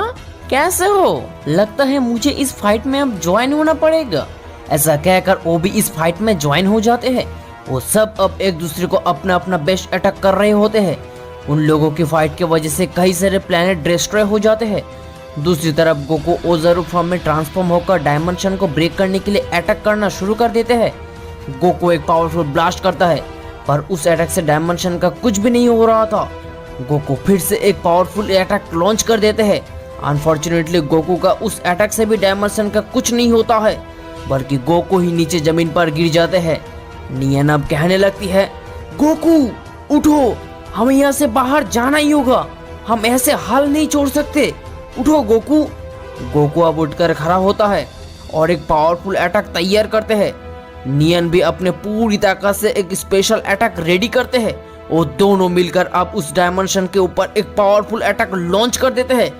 कैसे हो? लगता है मुझे इस फाइट में अब ज्वाइन होना पड़ेगा। ऐसा कहकर वो भी इस फाइट में ज्वाइन हो जाते हैं। वो सब अब एक दूसरे को अपना अपना बेस्ट अटैक कर रहे होते हैं। उन लोगों की फाइट की वजह से कई सारे प्लेनेट डिस्ट्रॉय हो जाते हैं। दूसरी तरफ गोकू ओज़ारू फॉर्म में ट्रांसफॉर्म होकर डायमेंशन को ब्रेक करने के लिए अटैक करना शुरू कर देते हैं। गोकू एक पावरफुल ब्लास्ट करता है, पर उस अटैक से डायमेंशन का कुछ भी नहीं हो रहा था। गोकू फिर से एक पावरफुल अटैक लॉन्च कर देते हैं। अनफॉर्चुनेटली गोकू का उस अटैक से भी डायमेंशन का कुछ नहीं होता है, बल्कि गोकू ही नीचे जमीन पर गिर जाते हैं। नियन अब कहने लगती है, गोकू उठो, हमें यहाँ से बाहर जाना ही होगा, हम ऐसे हाल नहीं छोड़ सकते, उठो गोकू। गोकू अब उठकर खड़ा होता है और एक पावरफुल अटैक तैयार करते हैं। नियन भी अपने पूरी ताकत से एक स्पेशल अटैक रेडी करते हैं। वो दोनों मिलकर अब उस डायमेंशन के ऊपर एक पावरफुल अटैक लॉन्च कर देते हैं।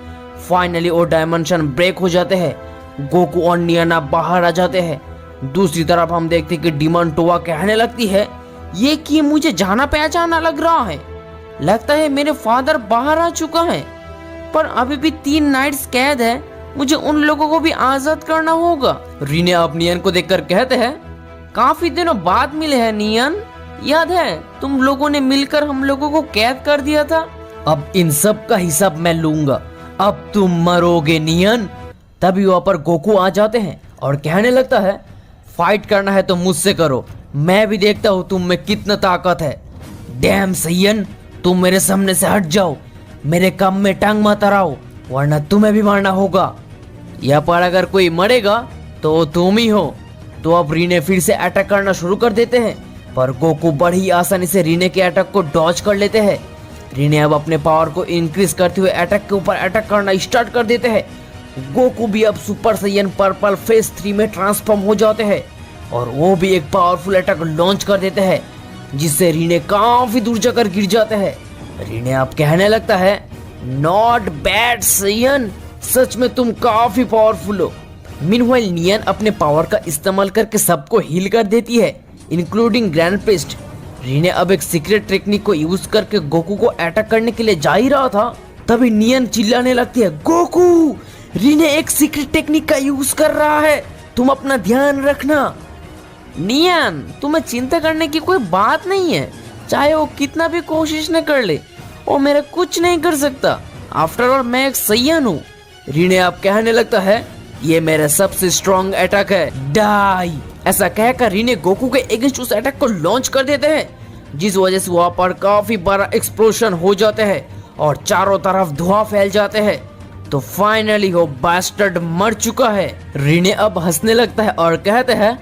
फाइनली वो डायमेंशन ब्रेक हो जाते हैं। गोकू और नियन अब बाहर आ जाते हैं। दूसरी तरफ हम देखते हैं कि डिमन टोआ कहने लगती है, ये कि मुझे जाना पहचाना लग रहा है, लगता है मेरे फादर बाहर आ चुका है, पर अभी भी 3 नाइट्स कैद है, मुझे उन लोगों को भी आजाद करना होगा। रीने अब नियन को देखकर कहते हैं, काफी दिनों बाद मिले हैं नियन, याद है तुम लोगों ने मिलकर हम लोगों को कैद कर दिया था, अब इन सब का हिसाब मैं लूंगा, अब तुम मरोगे नियन। तभी वहां पर गोकू आ जाते हैं और कहने लगता है, फाइट करना है तो मुझसे करो, मैं भी देखता हूँ तुम में कितना ताकत है। डैम सैयन, तुम मेरे सामने से हट जाओ, मेरे काम में टांग मत अड़ाओ, वरना तुम्हें भी मरना होगा। या पर अगर कोई मरेगा तो तुम ही हो। तो अब रीने फिर से अटैक करना शुरू कर देते हैं, पर गोकू बड़ी आसानी से रीने के अटैक को डॉज कर लेते हैं। रीने अब अपने पावर को इंक्रीज करते हुए अटैक के ऊपर अटैक करना स्टार्ट कर देते हैं। गोकू भी अब सुपर सैयन पर्पल फेज 3 में ट्रांसफॉर्म हो जाते हैं और वो भी एक पावरफुल अटैक लॉन्च कर देते हैं, जिससे रीने काफी दूर जाकर गिर जाते हैं। रीने अब कहने लगता है, नॉट बैड सैयन, सच में तुम काफी पावरफुल हो। मीनवाइल नियन अपने पावर का इस्तेमाल करके सबको हील कर देती है, इंक्लूडिंग ग्रैंड प्रिस्ट। रीने अब एक सीक्रेट टेक्निक को यूज करके गोकू को अटैक करने के लिए जा ही रहा था, तभी नियन चिल्लाने लगती है, गोकू, रीने एक सीक्रेट टेक्निक का यूज कर रहा है, तुम अपना ध्यान रखना। नियन, तुम्हें चिंता करने की कोई बात नहीं है, चाहे वो कितना भी कोशिश न कर ले, वो मेरा कुछ नहीं कर सकता, आफ्टर ऑल मैं एक सैयन हूँ। रीने अब कहने लगता है, ये मेरा सबसे स्ट्रॉन्ग अटैक है, डाई। ऐसा कहकर रीने गोकू के अगेंस्ट उस अटैक को लॉन्च कर देते हैं, जिस वजह से वहाँ पर काफी बड़ा एक्सप्लोजन हो जाते हैं और चारों तरफ धुआं फैल जाते हैं। तो फाइनली वो बास्टर्ड मर चुका है। रीने अब हंसने लगता है और कहते हैं,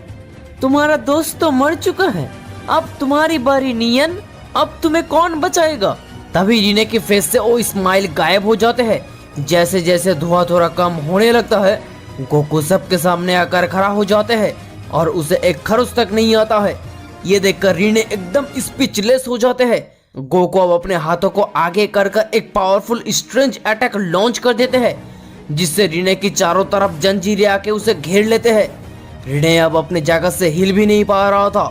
तुम्हारा दोस्त तो मर चुका है, अब तुम्हारी बारी नियन, अब तुम्हें कौन बचाएगा। तभी रीने के फेस से वो स्माइल गायब हो जाते हैं। जैसे जैसे धुआं थोड़ा कम होने लगता है, गोकू सबके सामने आकर खड़ा हो जाते हैं और उसे एक खरोच तक नहीं आता है। ये देखकर रीने एकदम स्पीचलेस हो जाते हैं। गोकू अब अपने हाथों को आगे कर एक पावरफुल स्ट्रेंज अटैक लॉन्च कर देते हैं, जिससे रीने की चारों तरफ जंजीरें आके उसे घेर लेते हैं। रीने अब अपने जगह से हिल भी नहीं पा रहा था,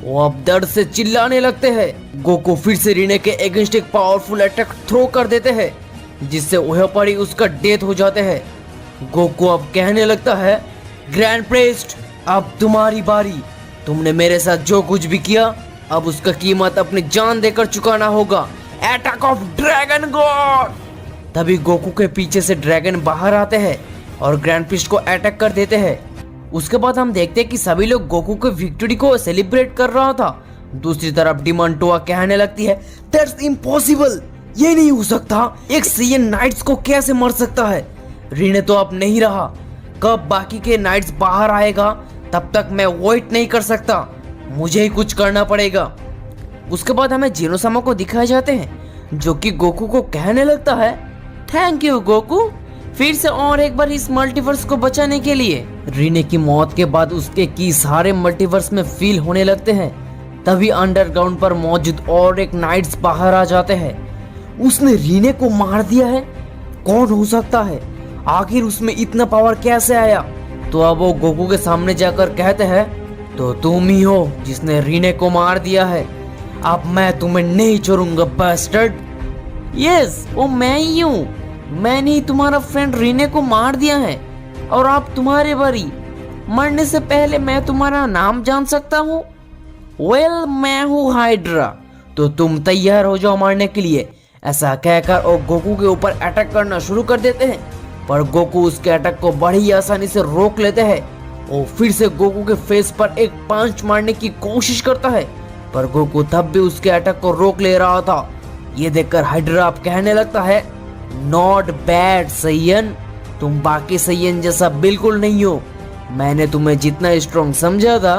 वो अब दर्द से चिल्लाने लगते हैं। गोकू फिर से रीने के अगेंस्ट एक पावरफुल अटैक थ्रो कर देते हैं, जिससे वह पर ही उसका डेथ हो जाते हैं। गोकू अब कहने लगता है, ग्रैंड प्रिस्ट, अब तुम्हारी बारी, तुमने मेरे साथ जो कुछ भी किया, अब उसका कीमत अपनी जान देकर चुकाना होगा। Attack of dragon God. तभी गोकू के पीछे से ड्रैगन बाहर आते हैं और ग्रैंड प्रिस्ट को अटैक कर देते हैं। उसके बाद हम देखते हैं कि सभी लोग गोकू के विक्ट्री को सेलिब्रेट कर रहा था। दूसरी तरफ डिमन टोआ कहने लगती है, दैट्स इम्पॉसिबल, ये नहीं हो सकता, एक सैयन नाइट्स को कैसे मर सकता है। रीने तो अब नहीं रहा, कब बाकी के नाइट्स बाहर आएगा तब तक मैं वेट नहीं कर सकता, मुझे ही कुछ करना पड़ेगा। उसके बाद हमें जेनोसामा को दिखाए जाते हैं, जो कि गोकू को कहने लगता है, थैंक यू गोकू, फिर से और एक बार इस मल्टीवर्स को बचाने के लिए। रीने की मौत के बाद उसके की सारे मल्टीवर्स में फील होने लगते हैं। तभी अंडरग्राउंड पर मौजूद और एक नाइट्स बाहर आ जाते हैं। उसने रीने को मार दिया है, कौन हो सकता है, आखिर उसमें इतना पावर कैसे आया। तो अब वो गोकू के सामने जाकर कहते हैं, तो तुम ही हो जिसने रीने को मार दिया है, अब मैं तुम्हें नहीं छोड़ूंगा बास्टर्ड। यस, वो मैं ही हूँ, मैंने ही तुम्हारा फ्रेंड रीने को मार दिया है और आप तुम्हारे बारी। मरने से पहले मैं तुम्हारा नाम जान सकता हूँ? वेल, मैं हूँ हाइड्रा, तो तुम तैयार हो जाओ मारने के लिए। ऐसा कहकर वो गोकू के ऊपर अटैक करना शुरू कर देते हैं, पर गोकू उसके अटैक को बड़ी आसानी से रोक लेते हैं। वो फिर से गोकू के फेस पर एक पंच मारने की कोशिश करता है, पर गोकू तब भी उसके अटैक को रोक ले रहा था। ये देखकर हाइड्रा अब कहने लगता है, नॉट बैड सैयन, तुम बाकी सैयन जैसा बिल्कुल नहीं हो। मैंने तुम्हें जितना स्ट्रॉन्ग समझा था,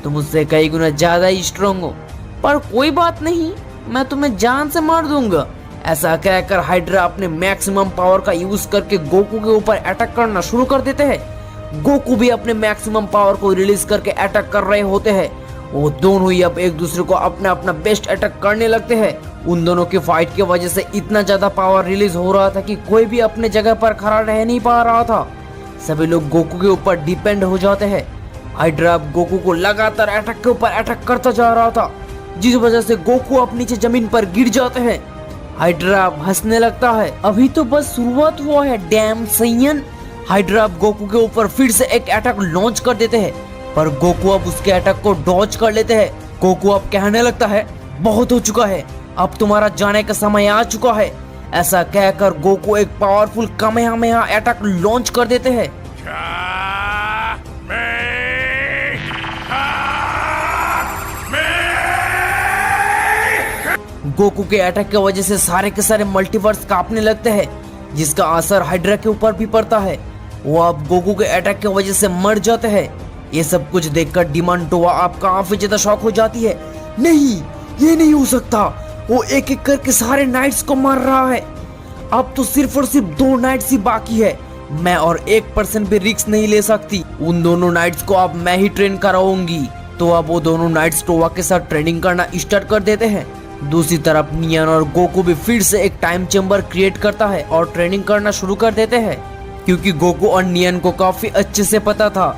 तुम उससे कई गुना ज्यादा ही स्ट्रॉन्ग हो, पर कोई बात नहीं, मैं तुम्हें जान से मार दूंगा। ऐसा कहकर हाइड्रा अपने मैक्सिमम पावर का यूज करके गोकू के ऊपर अटैक करना शुरू कर देते हैं। गोकू भी अपने मैक्सिमम पावर को रिलीज करके अटैक कर रहे होते हैं। वो दोनों ही अब एक दूसरे को अपना अपना बेस्ट अटैक करने लगते हैं। उन दोनों की फाइट की वजह से इतना ज्यादा पावर रिलीज हो रहा था कि कोई भी अपने जगह पर खड़ा रह नहीं पा रहा था। सभी लोग गोकू के ऊपर डिपेंड हो जाते हैं। हाइड्रा अब गोकू को लगातार अटैक के ऊपर अटैक करता जा रहा था, जिस वजह से गोकू अब नीचे जमीन पर गिर जाते हैं। हाइड्रा अब हंसने लगता है, अभी तो बस शुरुआत हुआ है डैम सैयन। हाइड्रा अब गोकू के ऊपर फिर से एक अटैक लॉन्च कर देते हैं, पर गोकू अब उसके अटैक को डॉज कर लेते हैं। गोकू अब कहने लगता है, बहुत हो चुका है, अब तुम्हारा जाने का समय आ चुका है। ऐसा कहकर गोकू एक पावरफुल कामेहामेहा अटैक लॉन्च कर देते हैं। गोकू के अटैक की वजह से सारे के सारे मल्टीवर्स कांपने लगते हैं, जिसका असर हाइड्रा के ऊपर भी पड़ता है। वो अब गोकू के अटैक की वजह से मर जाते हैं। ये सब कुछ देखकर डिमांटोवा आप काफी ज्यादा शॉक हो जाती है। नहीं, ये नहीं हो सकता, वो एक एक करके सारे नाइट्स को मार रहा है। अब तो सिर्फ और सिर्फ 2 नाइट्स ही बाकी है। मैं और 1% भी रिस्क नहीं ले सकती। उन दोनों नाइट्स को अब मैं ही ट्रेन कराऊंगी। तो अब वो दोनों नाइट्स टोवा के साथ ट्रेनिंग करना स्टार्ट कर देते हैं। दूसरी तरफ नियन और गोकू भी फिर से एक टाइम चेम्बर क्रिएट करता है और ट्रेनिंग करना शुरू कर देते हैं, क्योंकि गोकू और नियन को काफी अच्छे से पता था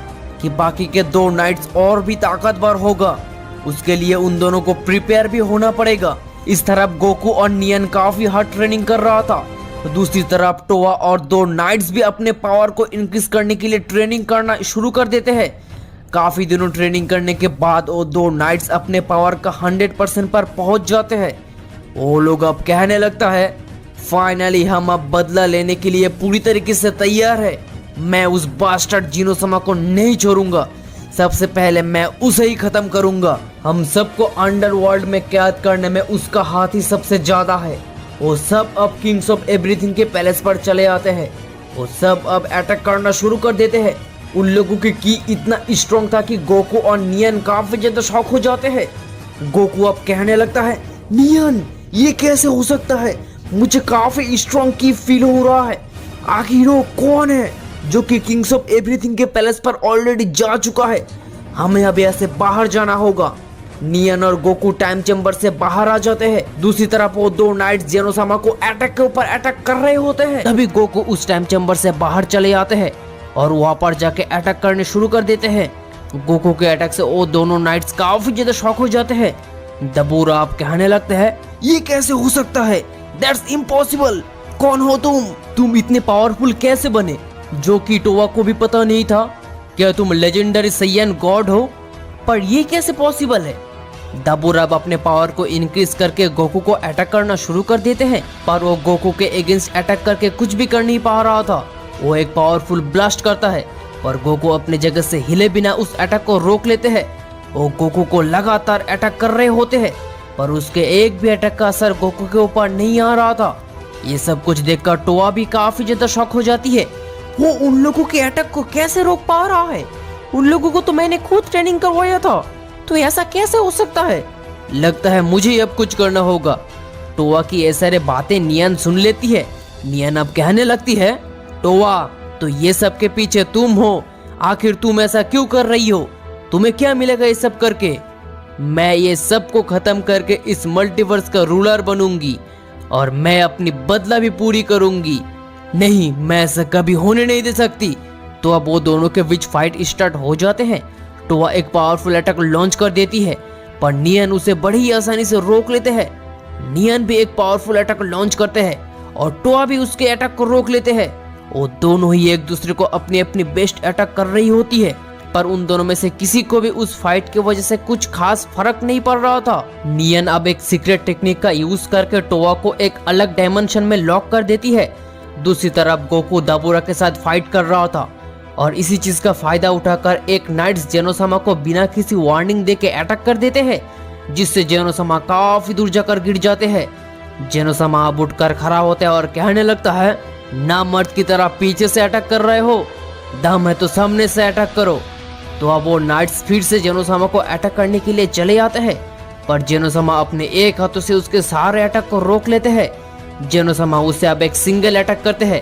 कि बाकी के 2 नाइट्स और भी ताकतवर होगा। उसके लिए उन दोनों को प्रिपेयर भी होना पड़ेगा। इस तरफ गोकू और नियन काफी हार्ड ट्रेनिंग कर रहा था, तो दूसरी तरफ टोवा और 2 नाइट्स भी अपने पावर को इंक्रीज करने के लिए ट्रेनिंग करना शुरू कर देते हैं। काफी दिनों ट्रेनिंग करने के बाद वो 2 नाइट्स अपने पावर का 100% पर पहुंच जाते हैं। वो लोग अब कहने लगता है, फाइनली हम अब बदला लेने के लिए पूरी तरीके से तैयार है। मैं उस बास्टर्ड जिनोसमा को नहीं छोड़ूंगा। सबसे पहले मैं उसे ही खत्म करूंगा। हम सबको अंडरवर्ल्ड में कैद करने में उसका हाथ ही सबसे ज्यादा है। वो सब अब किंग्स ऑफ एवरीथिंग के पैलेस पर चले आते हैं। वो सब अब अटैक करना शुरू कर देते हैं। उन लोगों की इतना स्ट्रॉन्ग था कि गोकू और नियन काफी ज्यादा शॉक हो जाते हैं। गोकू अब कहने लगता है, नियन, ये कैसे हो सकता है? मुझे काफी स्ट्रॉन्ग की फील हो रहा है। आखिर वो कौन है जो कि किंग्स ऑफ एवरीथिंग के पैलेस पर ऑलरेडी जा चुका है? हमें अब यहाँ से बाहर जाना होगा। नियन और गोकू टाइम चेम्बर से बाहर आ जाते हैं। दूसरी तरफ वो 2 नाइट्स जेनोसामा को अटैक के ऊपर अटैक कर रहे होते हैं। तभी गोकू उस टाइम चेम्बर से बाहर चले आते हैं और वहां पर जाके अटैक करने शुरू कर देते हैं। गोकू के अटैक से वो दोनों नाइट्स काफी ज्यादा शॉक हो जाते हैं। दबूरा आप कहने लगते हैं, ये कैसे हो सकता है? That's impossible. कौन हो तुम? तुम इतने पावरफुल कैसे बने, जो कि टोवा को भी पता नहीं था? क्या तुम लेजेंडरी सैयन गॉड हो? पर ये कैसे पॉसिबल है? दबूरा अब अपने पावर को इंक्रीज करके गोकू को अटैक करना शुरू कर देते हैं, पर वो गोकू के अगेंस्ट अटैक करके कुछ भी कर नहीं पा रहा था। वो एक पावरफुल ब्लास्ट करता है, पर गोकू अपने जगह से हिले बिना उस अटैक को रोक लेते हैं। वो गोकू को लगातार अटैक कर रहे होते हैं, पर उसके एक भी अटैक का असर गोकू के ऊपर नहीं आ रहा था। ये सब कुछ देखकर टोवा भी काफी ज्यादा शॉक हो जाती है। वो उन लोगों के अटैक को कैसे रोक पा रहा है? उन लोगों को तो मैंने खुद ट्रेनिंग करवाया था, तो ऐसा कैसे हो सकता है? लगता है मुझे अब कुछ करना होगा। टोवा की ये सारे बातें नियन सुन लेती है। नियन अब कहने लगती है, टोवा, तो ये सब के पीछे तुम हो। आखिर तुम ऐसा क्यों कर रही हो? तुम्हें क्या मिलेगा ये सब करके? मैं ये सब को खत्म करके इस मल्टीवर्स का रूलर बनूंगी और मैं अपनी बदला भी पूरी करूंगी। नहीं, मैं ऐसा कभी होने नहीं दे सकती। तो अब वो दोनों के बीच फाइट स्टार्ट हो जाते हैं। टोआ एक पावरफुल अटैक लॉन्च कर देती है, पर नियन उसे बड़ी आसानी से रोक लेते हैं। नियन भी एक पावरफुल अटैक लॉन्च करते हैं और टोआ भी उसके अटैक को रोक लेते हैं। वो दोनों ही एक दूसरे को अपनी अपनी बेस्ट अटैक कर रही होती है, पर उन दोनों में से किसी को भी उस फाइट की वजह से कुछ खास फर्क नहीं पड़ रहा था। नियन अब एक सीक्रेट टेक्निक का यूज करके टोआ को एक अलग डायमेंशन में लॉक कर देती है। दूसरी तरफ गोकू दाबुरा के साथ फाइट कर रहा था और इसी चीज का फायदा उठाकर एक नाइट्स जेनोसामा को बिना किसी वार्निंग देके अटैक कर देते हैं, जिससे जेनोसामा काफी दूर जाकर गिर जाते हैं। जेनोसामा अब उठकर खड़ा होता है और कहने लगता है, ना मर्द की तरह पीछे से अटैक कर रहे हो, दम है तो सामने से अटैक करो। तो अब वो नाइट्स फिर से जेनोसामा को अटैक करने के लिए चले आते हैं, पर जेनोसामा अपने एक हाथों से उसके सारे अटैक को रोक लेते हैं। जेनोसामा उससे अब एक सिंगल अटैक करते हैं,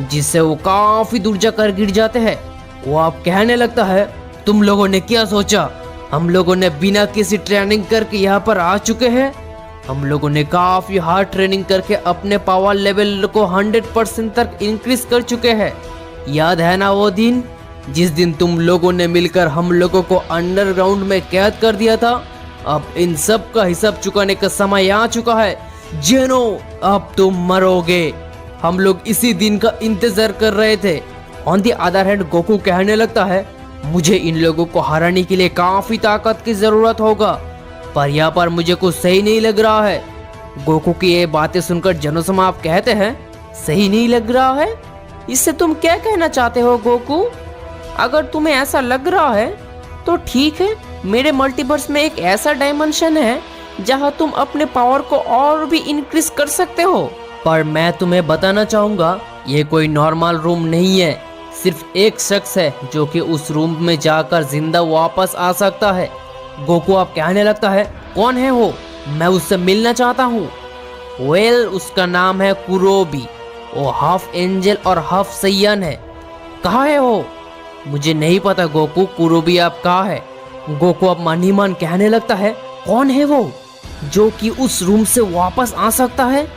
जिससे वो काफी दूर जाकर गिर जाते हैं। वो अब कहने लगता है, तुम लोगों ने क्या सोचा, हम लोगों ने बिना किसी ट्रेनिंग करके यहाँ पर आ चुके हैं। हम लोगों ने काफी हार्ड ट्रेनिंग करके अपने पावर लेवल को 100% तक इंक्रीज कर चुके हैं। याद है ना वो दिन जिस दिन तुम लोगों ने मिलकर हम लोगों को अंडरग्राउंड में कैद कर दिया था। अब इन सब का हिसाब चुकाने का समय आ चुका है। जेनो, अब तुम मरोगे। हम लोग इसी दिन का इंतजार कर रहे थे। On the other hand Goku कहने लगता है, मुझे इन लोगों को हराने के लिए काफी ताकत की जरूरत होगा, पर यहाँ पर मुझे कुछ सही नहीं लग रहा है। गोकू की ये बातें सुनकर जेनोसामा आप कहते हैं, सही नहीं लग रहा है? इससे तुम क्या कहना चाहते हो गोकू? अगर तुम्हें ऐसा लग रहा है तो ठीक है, मेरे मल्टीवर्स में एक ऐसा डायमेंशन है जहां तुम अपने पावर को और भी इंक्रीज कर सकते हो। पर मैं तुम्हें बताना चाहूंगा, ये कोई नॉर्मल रूम नहीं है। सिर्फ एक शख्स है जो कि उस रूम में जाकर जिंदा वापस आ सकता है। गोकू अब कहने लगता है, कौन है वो? मैं उससे मिलना चाहता हूँ। वेल, उसका नाम है कुरोबी। वो हाफ एंजल और हाफ सैयन है। कहाँ है वो? मुझे नहीं पता गोकू, कुरोबी अब कहाँ है? गोकू अब मन ही मन कहने लगता है, कौन है वो जो कि उस रूम से वापस आ सकता है?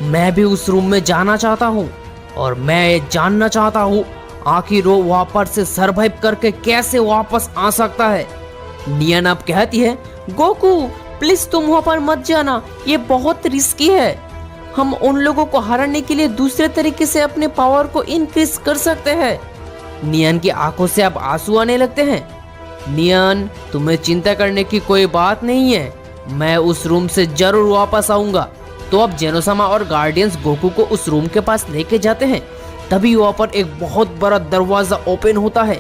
मैं भी उस रूम में जाना चाहता हूँ और मैं ये जानना चाहता हूँ आखिर वो वापस से सरवाइव करके कैसे वापस आ सकता है। नियन अब कहती है, गोकू प्लीज तुम वहाँ पर मत जाना, ये बहुत रिस्की है। हम उन लोगों को हराने के लिए दूसरे तरीके से अपने पावर को इंक्रीज कर सकते हैं। नियन की आंखों से अब आंसू आने लगते हैं। नियन, तुम्हें चिंता करने की कोई बात नहीं है, मैं उस रूम से जरूर वापस आऊंगा। तो अब जेनोसामा और गार्डियंस गोकू को उस रूम के पास लेके जाते हैं। तभी वहाँ पर एक बहुत बड़ा दरवाजा ओपन होता है।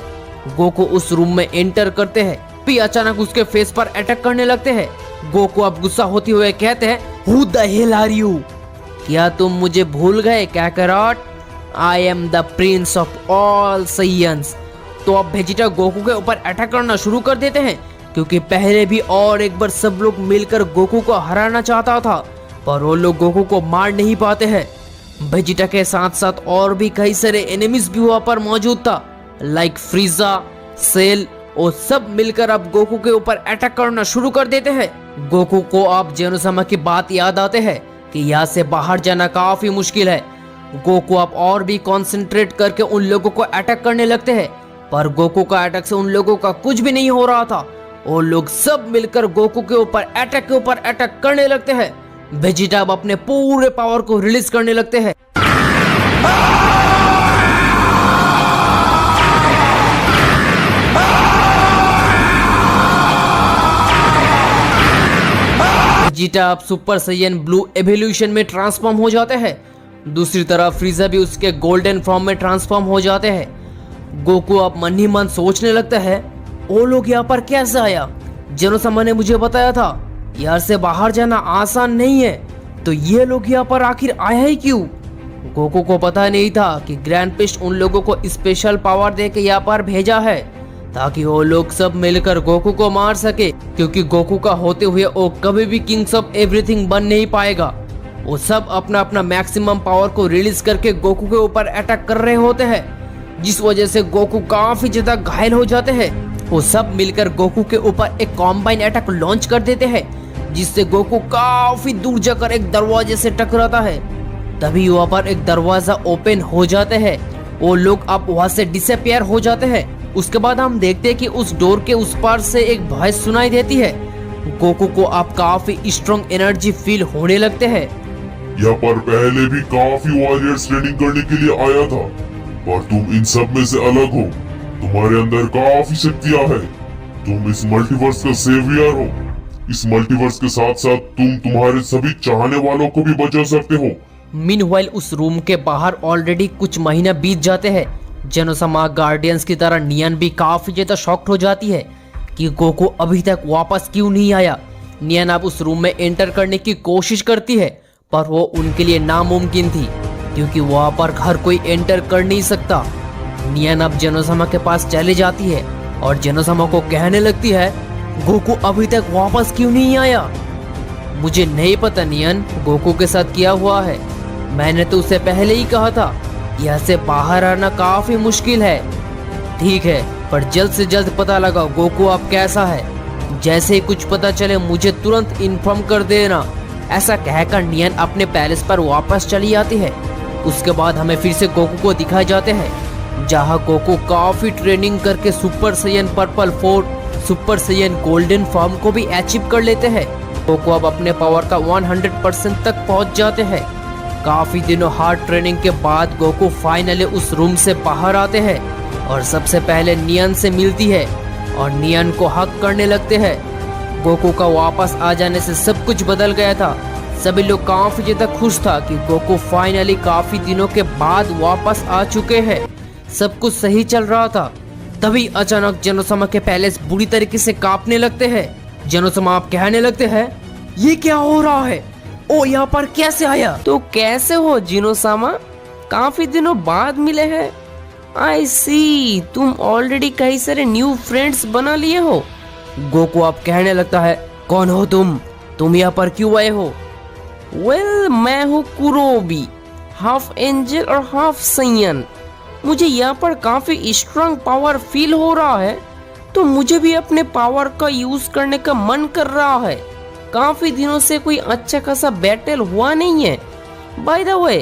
गोकू उस रूम में एंटर करते हैं, फिर अचानक उसके फेस पर अटैक करने लगते हैं। गोकू अब गुस्सा होते हुए कहते हैं, who the hell are you? क्या तुम मुझे भूल गए Kakarot? I am the prince of all Saiyans. तो अब वेजिटा गोकू के ऊपर अटैक करना शुरू कर देते हैं, क्योंकि पहले भी और एक बार सब लोग मिलकर गोकू को हराना चाहता था, पर वो लोग गोकू को मार नहीं पाते हैं। वेजिटा के साथ साथ और भी कई सारे एनिमीज भी वहाँ पर मौजूद था, लाइक फ्रीजा, सेल, और सब मिलकर अब गोकू के ऊपर अटैक करना शुरू कर देते हैं। गोकू को अब जेनोसामा की बात याद आते हैं कि यहाँ से बाहर जाना काफी मुश्किल है। गोकू अब और भी कंसंट्रेट करके उन लोगों को अटैक करने लगते हैं, पर गोकू का अटैक से उन लोगों का कुछ भी नहीं हो रहा था। वो लोग सब मिलकर गोकू के ऊपर अटैक करने लगते हैं। वेजिटा अब अपने पूरे पावर को रिलीज करने लगते हैं। वेजिटा अब सुपर सैयन ब्लू एवोल्यूशन में ट्रांसफॉर्म हो जाते हैं। दूसरी तरफ फ्रीजा भी उसके गोल्डन फॉर्म में ट्रांसफॉर्म हो जाते हैं। गोकू अब मन ही मन सोचने लगता है, वो लोग यहाँ पर कैसे आया? जेनोसामा ने मुझे बताया था यहाँ से बाहर जाना आसान नहीं है, तो ये लोग यहाँ पर आखिर आया ही क्यों? गोकू को पता नहीं था कि ग्रैंड पिस्ट उन लोगों को स्पेशल पावर दे के यहाँ पर भेजा है, ताकि वो लोग सब मिलकर गोकू को मार सके, क्योंकि गोकू का होते हुए वो कभी भी किंग्स ऑफ एवरीथिंग बन नहीं पाएगा। वो सब अपना अपना मैक्सिमम पावर को रिलीज करके गोकू के ऊपर अटैक कर रहे होते हैं, जिस वजह से गोकू काफी ज्यादा घायल हो जाते हैं। वो सब मिलकर गोकू के ऊपर एक कॉम्बाइन अटैक लॉन्च कर देते हैं, जिससे गोकू काफी दूर जाकर एक दरवाजे से टकराता है। तभी वहाँ पर एक दरवाजा ओपन हो जाते हैं। वो लोग अब वहाँ से डिसअपियर हो जाते हैं। उसके बाद हम देखते हैं कि उस डोर के उस पार से एक वॉइस सुनाई देती है। गोकू को अब काफी स्ट्रॉन्ग एनर्जी फील होने लगते हैं। यहाँ पर पहले भी काफी वॉरियर्स ट्रेनिंग करने के लिए आया था, पर तुम इन सब में से अलग हो। तुम्हारे अंदर काफी शक्तियाँ हैं। तुम इस मल्टीवर्स का सेवियर हो। इस मल्टीवर्स के साथ साथ तुम तुम्हारे सभी चाहने वालों को भी बचा सकते हो। मीनवाइल उस रूम के बाहर ऑलरेडी कुछ महीना बीत जाते हैं। जेनोसामा गार्डियंस की तरह नियन भी काफी ज्यादा शॉक्ड हो जाती है कि गोकू अभी तक वापस क्यों नहीं आया। नियन अब उस रूम में एंटर करने की कोशिश करती है, पर वो उनके लिए नामुमकिन थी क्योंकि वहाँ पर हर कोई एंटर कर नहीं सकता। नियन अब जेनोसामा के पास चली जाती है और जेनोसामा को कहने लगती है, गोकू अभी तक वापस क्यों नहीं आया। मुझे नहीं पता नियन, गोकू के साथ क्या हुआ है। मैंने तो उसे पहले ही कहा था, यहाँ से बाहर आना काफी मुश्किल है। ठीक है, पर जल्द से जल्द पता लगाओ गोकू अब कैसा है। जैसे ही कुछ पता चले मुझे तुरंत इन्फॉर्म कर देना। ऐसा कहकर नियन अपने पैलेस पर वापस चली आती है। उसके बाद हमें फिर से गोकू को दिखाए जाते हैं, जहाँ गोकू काफी ट्रेनिंग करके super Saiyan purple 4, super Saiyan golden form को भी अचीव कर लेते हैं। गोकू अब अपने पावर का 100% तक पहुंच जाते हैं। काफी दिनों हार्ड ट्रेनिंग के बाद गोकू फाइनली उस रूम से बाहर आते हैं और सबसे पहले नियन से मिलती है और नियन को हक करने लगते हैं। गोकू का वापस आ जाने से सब कुछ बदल गया था। सभी लोग काफी ज्यादा खुश था कि गोकू फाइनली काफी दिनों के बाद वापस आ चुके हैं। सब कुछ सही चल रहा था। तभी अचानक जेनोसामा के पैलेस बुरी तरीके से कांपने लगते हैं। जेनोसामा आप कहने लगते हैं, ये क्या हो रहा है? ओ यहाँ पर कैसे आया? तो कैसे हो जेनोसामा? काफी दिनों बाद मिले हैं। आई सी, तुम ऑलरेडी कई सारे न्यू फ्रेंड्स बना लिए हो। गोकू आप कहने लगता है, कौन हो तुम यहाँ पर क्यों आए हो? वेल, मैं हूँ कुरोबी, हाफ एंजल और हाफ सैयन। मुझे यहाँ पर काफी स्ट्रांग पावर फील हो रहा है, तो मुझे भी अपने पावर का यूज करने का मन कर रहा है। काफी दिनों से कोई अच्छा खासा बैटल हुआ नहीं है। बाय द वे,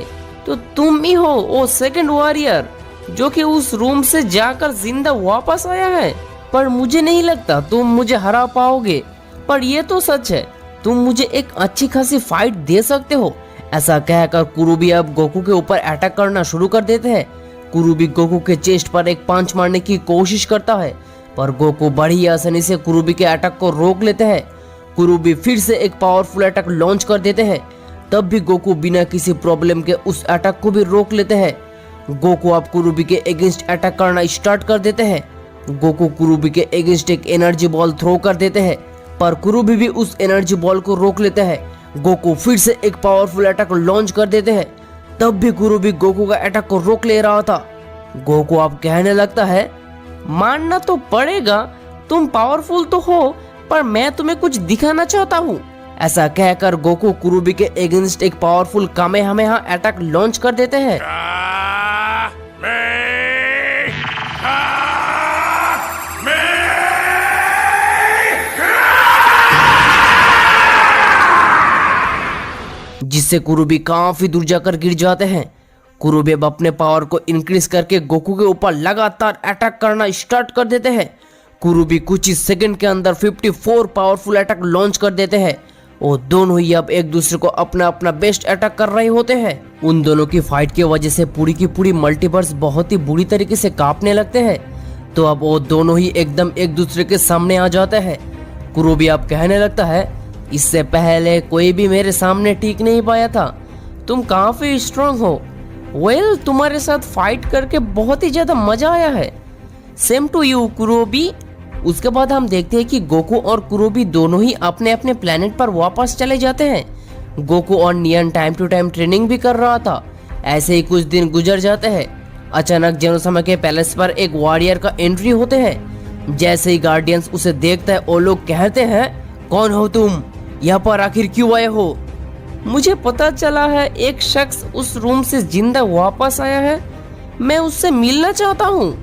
तो तुम ही हो वो सेकंड वॉरियर जो कि उस रूम से जाकर जिंदा वापस आया है। पर मुझे नहीं लगता तुम मुझे हरा पाओगे। पर ये तो सच है, तुम मुझे एक अच्छी खासी फाइट दे सकते हो। ऐसा कहकर कुरुबी अब गोकू के ऊपर अटैक करना शुरू कर देते हैं। कुरुबी गोकू के चेस्ट पर एक पंच मारने की कोशिश करता है, पर गोकू बड़ी आसानी से कुरुबी के अटैक को रोक लेते हैं। कुरुबी फिर से एक पावरफुल अटैक लॉन्च कर देते हैं। तब भी गोकू बिना किसी प्रॉब्लम के उस अटैक को भी रोक लेते हैं। गोकू अब कुरुबी के अगेंस्ट अटैक करना स्टार्ट कर देते हैं। गोकू कुरुबी के अगेंस्ट एक एनर्जी बॉल थ्रो कर देते हैं, पर कुरुबी भी उस एनर्जी बॉल को रोक लेते हैं। गोकू फिर से एक पावरफुल अटैक लॉन्च कर देते हैं। तब भी कुरुबी गोकू का अटैक को रोक ले रहा था। गोकू अब कहने लगता है, मानना तो पड़ेगा तुम पावरफुल तो हो, पर मैं तुम्हें कुछ दिखाना चाहता हूँ। ऐसा कहकर गोकू कुरुबी के अगेंस्ट एक पावरफुल कामेहामेहा अटैक लॉन्च कर देते हैं। जिससे कुरुबी काफी दूर जाकर गिर जाते हैं। कुरुबी अब अपने पावर को इंक्रीज करके गोकू के ऊपर लगातार अटैक करना स्टार्ट कर देते हैं। कुरुबी कुछ ही सेकंड के अंदर 54 पावरफुल अटैक लॉन्च कर देते हैं। वो दोनों ही अब एक दूसरे को अपना अपना बेस्ट अटैक कर रहे होते हैं। उन दोनों की फाइट की वजह से पूरी की पूरी मल्टीवर्स बहुत ही बुरी तरीके से कांपने लगते हैं। तो अब वो दोनों ही एकदम एक दूसरे के सामने आ जाते हैं। कुरुबी अब कहने लगता है, इससे पहले कोई भी मेरे सामने टिक नहीं पाया था। तुम काफी स्ट्रांग हो। वेल, तुम्हारे साथ फाइट करके बहुत ही ज्यादा मजा आया है। सेम टू यू कुरुबी। उसके बाद हम देखते हैं कि गोकू और कुरुबी दोनों ही अपने अपने प्लेनेट पर वापस चले जाते हैं। गोकू और नियन टाइम टू टाइम ट्रेनिंग भी कर रहा था। ऐसे ही कुछ दिन गुजर जाते हैं। अचानक जेनोसामा के पैलेस पर एक वॉरियर का एंट्री होते हैं। जैसे ही गार्डियंस उसे देखता है, वो लोग कहते हैं, कौन हो तुम? यहाँ पर आखिर क्यों आए हो? मुझे पता चला है एक शख्स उस रूम से जिंदा वापस आया है। मैं उससे मिलना चाहता हूँ।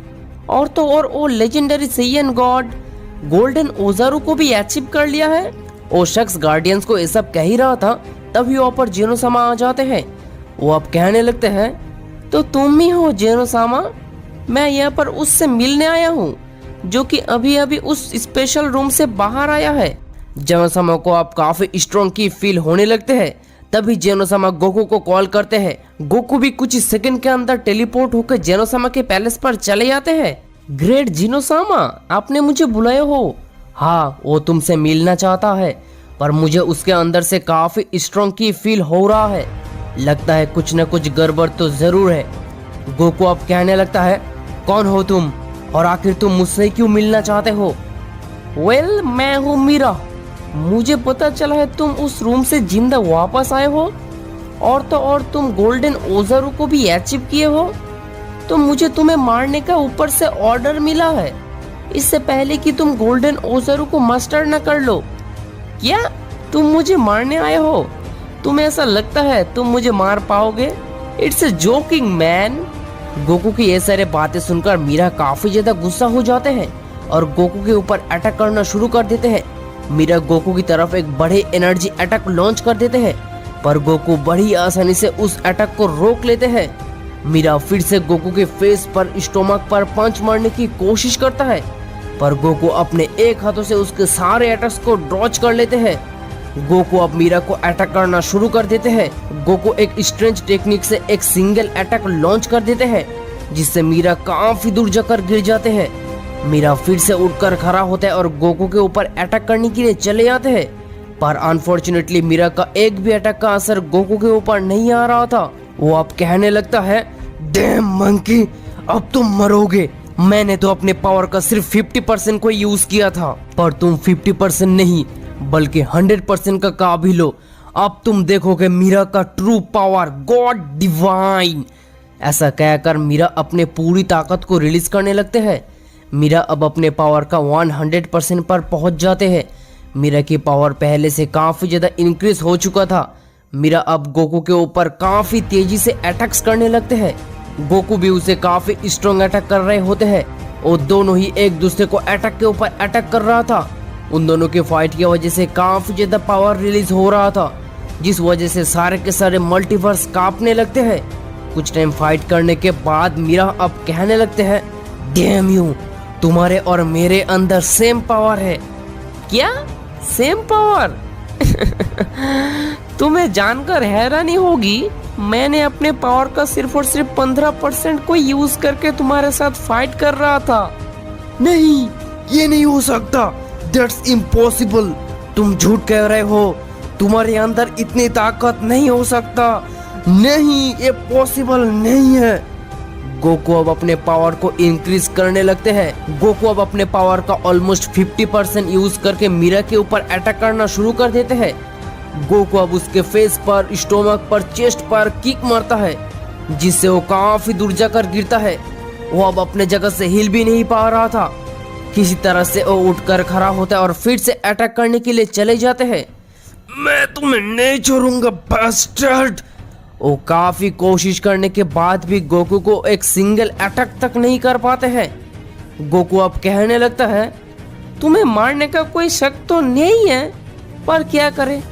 और तो और वो लेजेंडरी सैयन गॉड गोल्डन ओजारू को भी अचीव कर लिया है। वो शख्स गार्डियंस को ये सब कह ही रहा था, तभी वहाँ पर जेनोसामा आ जाते हैं। वो अब कहने लगते हैं, तो तुम ही हो जेनोसामा? मैं यहाँ पर उससे मिलने आया हूँ जो कि अभी अभी उस स्पेशल रूम से बाहर आया है। जेनोसामा को आप काफी स्ट्रॉन्ग की फील होने लगते हैं। तभी जेनोसामा गोकू को कॉल करते हैं। गोकू भी कुछ सेकंड के अंदर टेलीपोर्ट होकर जेनोसामा के पैलेस पर चले जाते हैं। ग्रेट जेनोसामा, आपने मुझे बुलाया हो? हाँ, वो तुमसे मिलना चाहता है, पर मुझे उसके अंदर से काफी स्ट्रॉन्ग की फील हो रहा है। लगता है कुछ न कुछ गड़बड़ तो जरूर है। गोकू अब कहने लगता है, कौन हो तुम और आखिर तुम मुझसे क्यों मिलना चाहते हो? वेल, मैं हूँ मीरा। मुझे पता चला है तुम उस रूम से जिंदा वापस आए हो, और तो और तुम गोल्डन ओजारू को भी अचीव किए हो। तो मुझे तुम्हें मारने का ऊपर से ऑर्डर मिला है, इससे पहले कि तुम गोल्डन ओजारू को मास्टर न कर लो। क्या तुम मुझे मारने आए हो? तुम्हें ऐसा लगता है तुम मुझे मार पाओगे? It's a joking man. Goku की ये सारे बातें सुनकर मीरा काफी ज्यादा गुस्सा हो जाते हैं और गोकू के ऊपर अटैक करना शुरू कर देते हैं। मीरा गोकू की तरफ एक बड़े एनर्जी अटैक लॉन्च कर देते हैं, पर गोकू बड़ी आसानी से उस अटैक को रोक लेते हैं। मीरा फिर से गोकू के फेस पर, स्टोमक पर पंच मारने की कोशिश करता है, पर गोकू अपने एक हाथों से उसके सारे अटैक्स को डॉच कर लेते हैं। गोकू अब मीरा को अटैक करना शुरू कर देते हैं। गोकू एक स्ट्रेंज टेक्निक से एक सिंगल अटैक लॉन्च कर देते हैं, जिससे मीरा काफी दूर जाकर गिर जाते हैं। मीरा फिर से उठकर खड़ा होता है और गोकू के ऊपर अटैक करने के लिए चले जाते हैं, पर अनफॉर्चुनेटली मीरा का एक भी अटैक का असर गोकू के ऊपर नहीं आ रहा था। वो अब कहने लगता है, डैम मंकी, अब तुम मरोगे। मैंने तो अपने पावर का सिर्फ 50% को यूज किया था, पर तुम 50% नहीं बल्कि 100% का काबिल हो। अब तुम देखोगे मीरा का ट्रू पावर, गॉड डिवाइन। ऐसा कहकर मीरा अपने पूरी ताकत को रिलीज करने लगते हैं। मीरा अब अपने पावर का 100% पर पहुंच जाते हैं। मीरा की पावर पहले से काफी ज्यादा इंक्रीज हो चुका था। मीरा अब गोकू के ऊपर काफी तेजी से अटैक्स करने लगते हैं। गोकू भी उसे काफी स्ट्रॉन्ग अटैक कर रहे होते हैं और दोनों ही एक दूसरे को अटैक के ऊपर अटैक कर रहा था। उन दोनों के फाइट की वजह से काफी ज्यादा पावर रिलीज हो रहा था, जिस वजह से सारे के सारे मल्टीवर्स कांपने लगते हैं। कुछ टाइम फाइट करने के बाद मीरा अब कहने लगते हैं, डैम यू, तुम्हारे और मेरे अंदर सेम पावर है। क्या सेम पावर? तुम्हें जानकर हैरानी होगी, मैंने अपने पावर का सिर्फ और सिर्फ 15% को यूज करके तुम्हारे साथ फाइट कर रहा था। नहीं, ये नहीं हो सकता, दैट्स इम्पॉसिबल। तुम झूठ कह रहे हो, तुम्हारे अंदर इतनी ताकत नहीं हो सकता। नहीं, ये पॉसिबल नहीं है। गोकू अब अपने पावर को इंक्रीज करने लगते हैं। गोकू अब अपने पावर का ऑलमोस्ट 50% यूज करके मीरा के ऊपर अटैक करना शुरू कर देते हैं। गोकू अब उसके फेस पर, स्टोमक पर, चेस्ट पर किक मारता है, जिससे वो काफी दूर जाकर गिरता है। वो अब अपने जगह से हिल भी नहीं पा रहा था। किसी तरह से वो उठकर खड़ा होता है और फिर से अटैक करने के लिए चले जाते हैं। मैं तुम्हें नहीं छोड़ूंगा बास्टर्ड। वो काफी कोशिश करने के बाद भी गोकू को एक सिंगल अटैक तक नहीं कर पाते हैं। गोकू अब कहने लगता है, तुम्हें मारने का कोई शक तो नहीं है, पर क्या करें,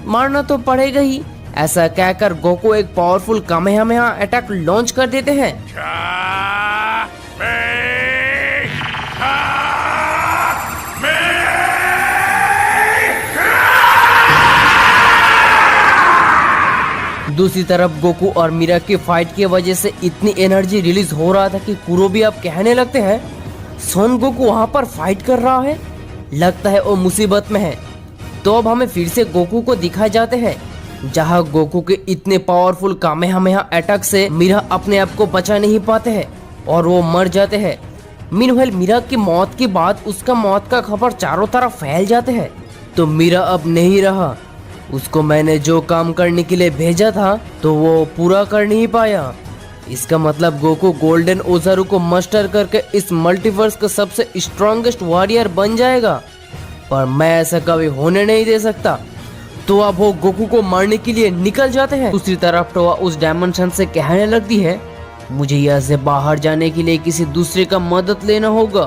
मारना तो पड़ेगा ही। ऐसा कहकर गोकू एक पावरफुल कामेहामेहा अटैक लॉन्च कर देते हैं। दूसरी तरफ गोकू और मीरा की फाइट की वजह से इतनी एनर्जी रिलीज हो रहा था कि कुरोबी अब कहने लगते हैं, सोन गोकू वहां पर फाइट कर रहा है, लगता है वो मुसीबत में है। तो अब हमें फिर से गोकू को दिखाए जाते हैं, जहां गोकू के इतने पावरफुल कामेहामेहा अटैक से मीरा अपने आप को बचा नहीं पाते हैं और वो मर जाते हैं। मीनवाइल मीरा की मौत के बाद उसका मौत का खबर चारों तरफ फैल जाते हैं। तो मीरा अब नहीं रहा। उसको मैंने जो काम करने के लिए भेजा था तो वो पूरा कर नहीं पाया। इसका मतलब गोकू गोल्डन ओजारू को मास्टर करके इस मल्टीवर्स का सबसे स्ट्रॉन्गेस्ट वॉरियर बन जाएगा, पर मैं ऐसा कभी होने नहीं दे सकता। तो अब वो गोकू को मारने के लिए निकल जाते हैं। दूसरी तरफ टोआ उस डायमेंशन से कहने लगती है, मुझे यहाँ से बाहर जाने के लिए किसी दूसरे का मदद लेना होगा।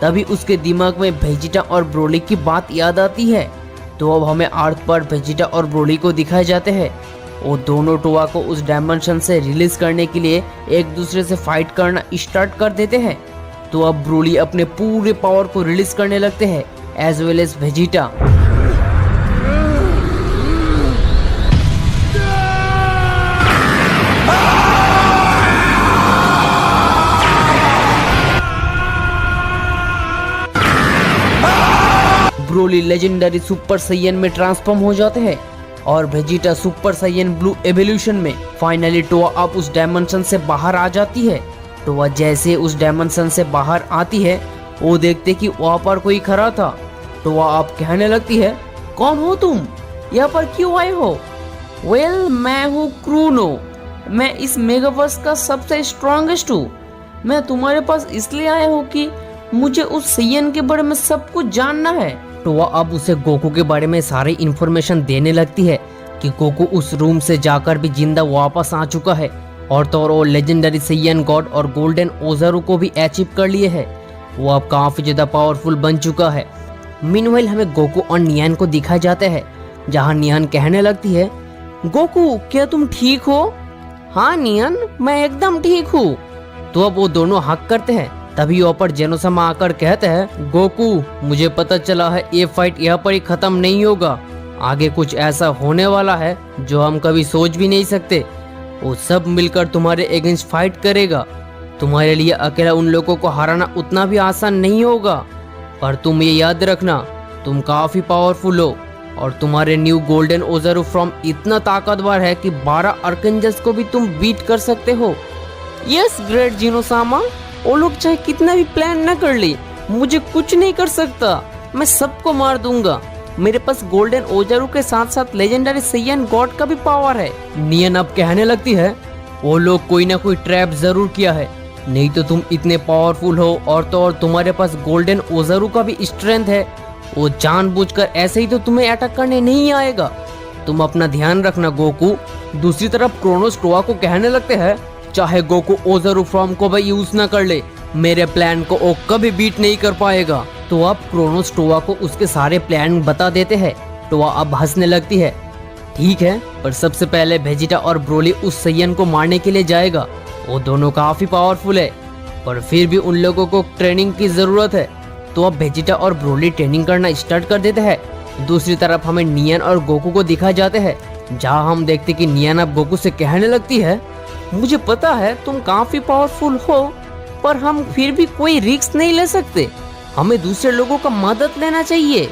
तभी उसके दिमाग में वेजिटा और ब्रोली की बात याद आती है। तो अब हमें अर्थ पर वेजिटा और ब्रोली को दिखाए जाते हैं। वो दोनों टोआ को उस डायमेंशन से रिलीज करने के लिए एक दूसरे से फाइट करना स्टार्ट कर देते हैं। तो अब ब्रोली अपने पूरे पावर को रिलीज करने लगते हैं, as well as Vegeta. Broly legendary super Saiyan में ट्रांसफॉर्म हो जाते हैं और Vegeta super Saiyan blue evolution में। फाइनली टोआ अब उस डायमेंशन से बाहर आ जाती है। टोआ जैसे उस डायमेंशन से बाहर आती है, वो देखते कि वहाँ पर कोई खड़ा था। टोआ अब कहने लगती है, कौन हो तुम, यहाँ पर क्यों आए हो? वेल, मैं हूँ क्रूनो, मैं इस मेगावर्स का सबसे स्ट्रॉन्गेस्ट हूँ। मैं तुम्हारे पास इसलिए आया हूँ कि मुझे उस सैयन के बारे में सब कुछ जानना है। टोआ अब उसे गोकू के बारे में सारी इन्फॉर्मेशन देने लगती है कि गोकू उस रूम से जाकर भी जिंदा वापस आ चुका है और तो और वो लेजेंडरी सैयन गॉड और गोल्डन ओजारू को भी अचीव कर लिए है। वो अब काफी ज्यादा पावरफुल बन चुका है। मीनवाइल हमें गोकू और नियान को दिखाया जाता है, जहाँ नियान कहने लगती है, गोकू क्या तुम ठीक हो? हाँ नियान, मैं एकदम ठीक हूँ। तो अब वो दोनों हक करते हैं। तभी ऊपर जेनोसामा आकर कहते हैं, गोकू मुझे पता चला है ये फाइट यहाँ पर ही खत्म नहीं होगा, आगे कुछ ऐसा होने वाला है जो हम कभी सोच भी नहीं सकते। वो सब मिलकर तुम्हारे अगेंस्ट फाइट करेगा। तुम्हारे लिए अकेला उन लोगों को हराना उतना भी आसान नहीं होगा, पर तुम ये याद रखना, तुम काफी पावरफुल हो और तुम्हारे न्यू गोल्डन ओजारू फॉर्म इतना ताकतवर है कि 12 आर्कएंजल्स को भी तुम बीट कर सकते हो। यस ग्रेट जेनोसामा, वो लोग चाहे कितना भी प्लान न कर ले, मुझे कुछ नहीं कर सकता। मैं सबको मार दूंगा। मेरे पास गोल्डन ओजारू के साथ साथ लेजेंडरी सैयन गॉड का भी पावर है। नियन अब कहने लगती है, वो लोग कोई ना कोई ट्रैप जरूर किया है, नहीं तो तुम इतने पावरफुल हो और तो और तुम्हारे पास गोल्डन ओजारू का भी स्ट्रेंथ है। वो जानबूझकर ऐसे ही तो तुम्हें अटैक करने नहीं आएगा। तुम अपना ध्यान रखना गोकू। दूसरी तरफ क्रोनोस टोआ को कहने लगते हैं, चाहे गोकू ओजारू फॉर्म को भी यूज न कर ले, मेरे प्लान को वो कभी बीट नहीं कर पाएगा। तो अब क्रोनोस टोआ को उसके सारे प्लान बता देते हैं। टोआ अब हंसने लगती है, ठीक है, पर सबसे पहले वेजिटा और ब्रोली उस सैयन को मारने के लिए जाएगा। वो दोनों काफी पावरफुल है, पर फिर भी उन लोगों को ट्रेनिंग की जरूरत है। तो अब वेजिटा और ब्रोली ट्रेनिंग करना स्टार्ट कर देते हैं। दूसरी तरफ हमें नियन और गोकू को दिखा जाते हैं, जहाँ हम देखते कि नियन अब गोकू से कहने लगती है, मुझे पता है तुम काफी पावरफुल हो, पर हम फिर भी कोई रिस्क नहीं ले सकते। हमें दूसरे लोगों का मदद लेना चाहिए।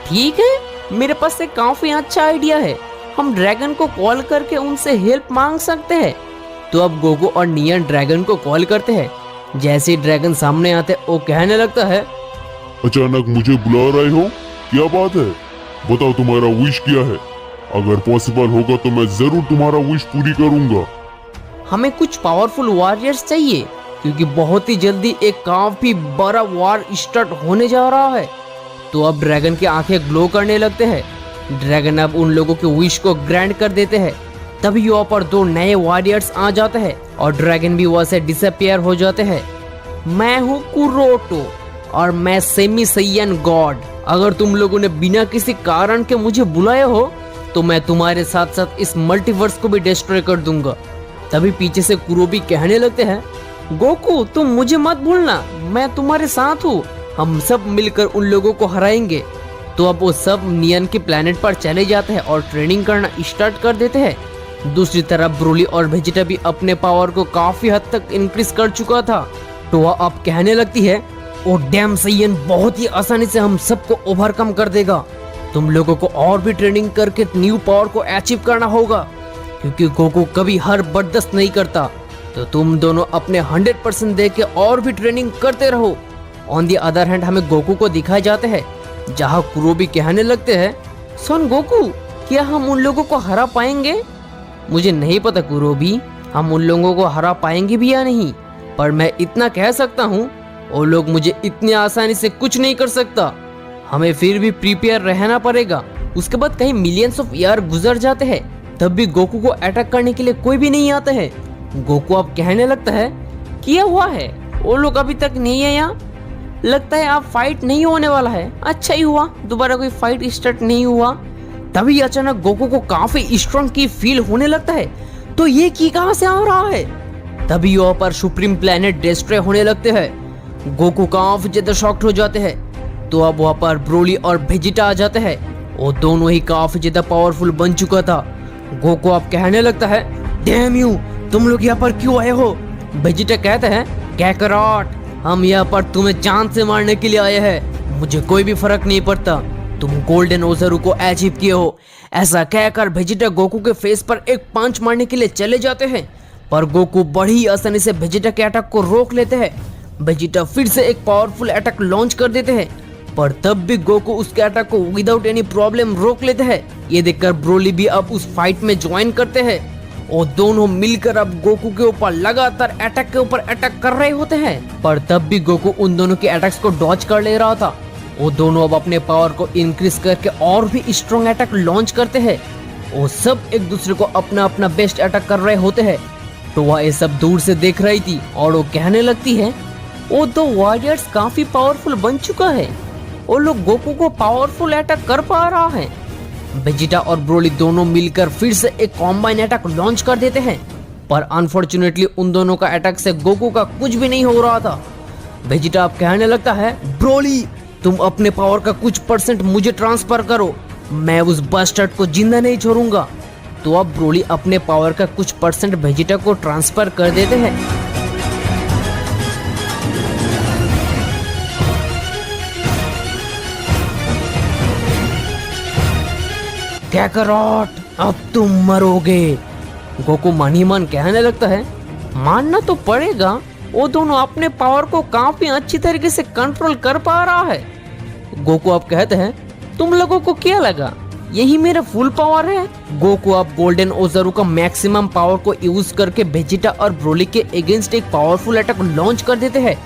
ठीक है, मेरे पास एक काफी अच्छा आइडिया है, हम ड्रैगन को कॉल करके उनसे हेल्प मांग सकते हैं। तो अब गोकू और नियन ड्रैगन को कॉल करते हैं। जैसे ही ड्रैगन सामने आते वो कहने लगता है, अचानक मुझे बुला रहे हो, क्या बात है? बताओ तुम्हारा विश क्या है? अगर पॉसिबल होगा तो मैं जरूर तुम्हारा विश पूरी करूंगा। हमें कुछ पावरफुल वॉरियर्स चाहिए, क्योंकि बहुत ही जल्दी एक काफी बड़ा वॉर स्टार्ट होने जा रहा है। तो अब ड्रैगन की आंखें ग्लो करने लगते हैं। ड्रैगन अब उन लोगों के विश को ग्रांट कर देते हैं। तभी वहाँ पर 2 नए वॉरियर्स आ जाते हैं और ड्रैगन भी वहाँ से डिसअपियर हो जाते हैं। मैं हूँ कुरोटो और मैं सेमी सैयन गॉड। अगर तुम लोगों ने बिना किसी कारण के मुझे बुलाया हो तो मैं तुम्हारे साथ साथ इस मल्टीवर्स को भी डिस्ट्रॉय कर दूंगा। तभी पीछे से कुरोबी कहने लगते हैं, गोकू तुम मुझे मत भूलना, मैं तुम्हारे साथ हूँ, हम सब मिलकर उन लोगों को हराएंगे। तो अब वो सब नियन के प्लेनेट पर चले जाते हैं और ट्रेनिंग करना स्टार्ट कर देते हैं। दूसरी तरफ ब्रोली और वेजिटा भी अपने पावर को काफी हद तक इंक्रीज कर चुका था। टोआ अब कहने लगती है, ओ डैम सैयन बहुत ही आसानी से हम सबको ओवरकम कर देगा। तुम लोगों को और भी ट्रेनिंग करके न्यू पावर को अचीव करना होगा, क्योंकि गोकू कभी हार बर्दाश्त नहीं करता। तो तुम दोनों अपने 100% दे के और भी ट्रेनिंग करते रहो। ऑन दी अदर हैंड हमें गोकू को दिखाए जाते हैं, जहाँ कुरोबी कहने लगते हैं, सन गोकू क्या हम उन लोगों को हरा पाएंगे? मुझे नहीं पता कुरोबी, हम उन लोगों को हरा पाएंगे भी या नहीं, पर मैं इतना कह सकता हूँ, वो लोग मुझे इतनी आसानी से कुछ नहीं कर सकता। हमें फिर भी प्रिपेयर रहना पड़ेगा। उसके बाद कहीं मिलियंस ऑफ ईयर गुजर जाते हैं, तब भी गोकू को अटैक करने के लिए कोई भी नहीं आता है। गोकू अब कहने लगता है, क्या हुआ है, वो लोग अभी तक नहीं है यहाँ, लगता है अब फाइट नहीं होने वाला है। अच्छा ही हुआ, दोबारा कोई फाइट स्टार्ट नहीं हुआ। तभी अचानक गोकू को काफी स्ट्रॉन्ग की फील होने लगता है। तो ये की कहां से आ रहा है? तभी वहां पर सुप्रीम प्लेनेट डिस्ट्रॉय होने लगते हैं। गोकू काफी ज्यादा शॉक्ड हो जाते हैं। तो अब वहां पर ब्रोली और वेजिटा आ जाते हैं। वो दोनों ही काफी ज्यादा पावरफुल बन चुका था। गोकू अब कहने लगता है, डैम यू, तुम लोग यहाँ पर क्यों आए हो? वेजिटा कहते हैं, कैकरॉट, हम यहाँ पर तुम्हें जान से मारने के लिए आए हैं। मुझे कोई भी फर्क नहीं पड़ता, तुम गोल्डन ओज़ारू को अचीव किए हो। ऐसा कहकर वेजिटा गोकू के फेस पर एक पंच मारने के लिए चले जाते हैं, पर गोकू बड़ी आसानी से वेजिटा के अटैक को रोक लेते हैं। वेजिटा फिर से एक पावरफुल अटैक लॉन्च कर देते हैं, पर तब भी गोकू उसके अटैक को विदाउट एनी प्रॉब्लम रोक लेते हैं। ये देखकर ब्रोली भी अब उस फाइट में ज्वाइन करते हैं और दोनों मिलकर अब गोकू के ऊपर लगातार अटैक के ऊपर अटैक कर रहे होते हैं। पर तब भी गोकू उन दोनों के अटैक्स को डॉज कर ले रहा था। वो दोनों अब अपने पावर को इंक्रीज करके और भी स्ट्रॉन्ग अटैक लॉन्च करते हैं। वो सब एक दूसरे को अपना अपना बेस्ट अटैक कर रहे होते हैं। तो वह ये सब दूर से देख रही थी और वो कहने लगती है, वो दो वॉरियर्स काफी पावरफुल बन चुका है। वो लोग गोकू को पावरफुल अटैक कर पा रहा है। वेजिटा और ब्रोली दोनों मिलकर फिर से एक कॉम्बाइन अटैक लॉन्च कर देते हैं, पर अनफॉर्चुनेटली उन दोनों का अटैक से गोकू का कुछ भी नहीं हो रहा था। वेजिटा अब कहने लगता है, ब्रोली, तुम अपने पावर का कुछ % मुझे ट्रांसफर करो, मैं उस बस्टर्ड को जिंदा नहीं छोड़ूंगा। तो अब ब्रोली अपने पावर का कुछ % वेजिटा को ट्रांसफर कर देते हैं। कैकरॉट, अब तुम मरोगे। गोकू मन ही मन कहने लगता है, मानना तो पड़ेगा, वो दोनों अपने पावर को काफी अच्छी तरीके से कंट्रोल कर पा रहा है। गोकू अब कहते हैं, तुम लोगों को क्या लगा यही मेरा फुल पावर है? गोकू अब गोल्डन ओज़ारू का मैक्सिमम पावर को यूज करके वेजिटा और ब्रोली के अगेंस्ट एक पावरफुल अटैक लॉन्च कर देते हैं,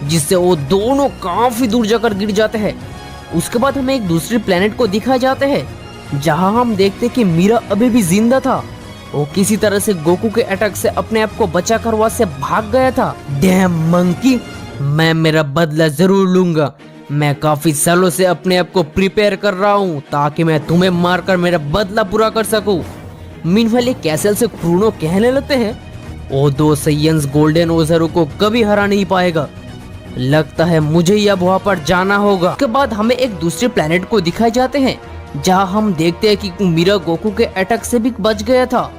जिससे वो दोनों काफी दूर जाकर गिर जाते हैं। उसके बाद हमें एक दूसरे प्लेनेट को दिखाए जाते हैं, जहां हम देखते कि मीरा अभी भी जिंदा था। वो किसी तरह से गोकू के अटैक से अपने आप को बचाकर वहां से भाग गया था। डैम मंकी, मैं मेरा बदला जरूर लूंगा। मैं काफी सालों से अपने आप को प्रिपेयर कर रहा हूँ ताकि मैं तुम्हें मारकर मेरा बदला पूरा कर सकूं। मीनवाइल कैसल से क्रूनो कहने लगते हैं, वो दो सैयंस गोल्डन ओज़ारू को कभी हरा नहीं पाएगा। लगता है मुझे ही अब वहाँ पर जाना होगा। उसके बाद हमें एक दूसरे प्लेनेट को दिखाए जाते हैं, जहाँ हम देखते हैं कि मीरा गोकू के अटैक से भी बच गया था।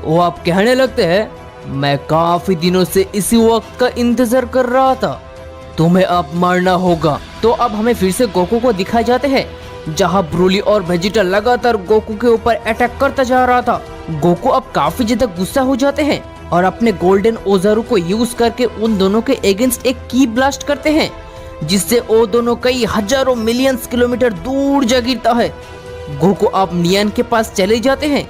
वो अब कहने लगते हैं, मैं काफी दिनों से इसी वक्त का इंतजार कर रहा था, तुम्हें अब मरना होगा। तो अब हमें फिर से गोकू को दिखाए जाते हैं, जहाँ ब्रोली और वेजिटा लगातार गोकू के ऊपर अटैक करता जा रहा था। गोकू अब काफी ज्यादा गुस्सा हो जाते हैं और अपने गोल्डन ओज़ारू को यूज करके उन दोनों के अगेंस्ट एक की ब्लास्ट करते हैं, जिससे वो दोनों कई हजारों मिलियंस किलोमीटर दूर जा गिरता है। गोकू अब नियन के पास चले जाते हैं।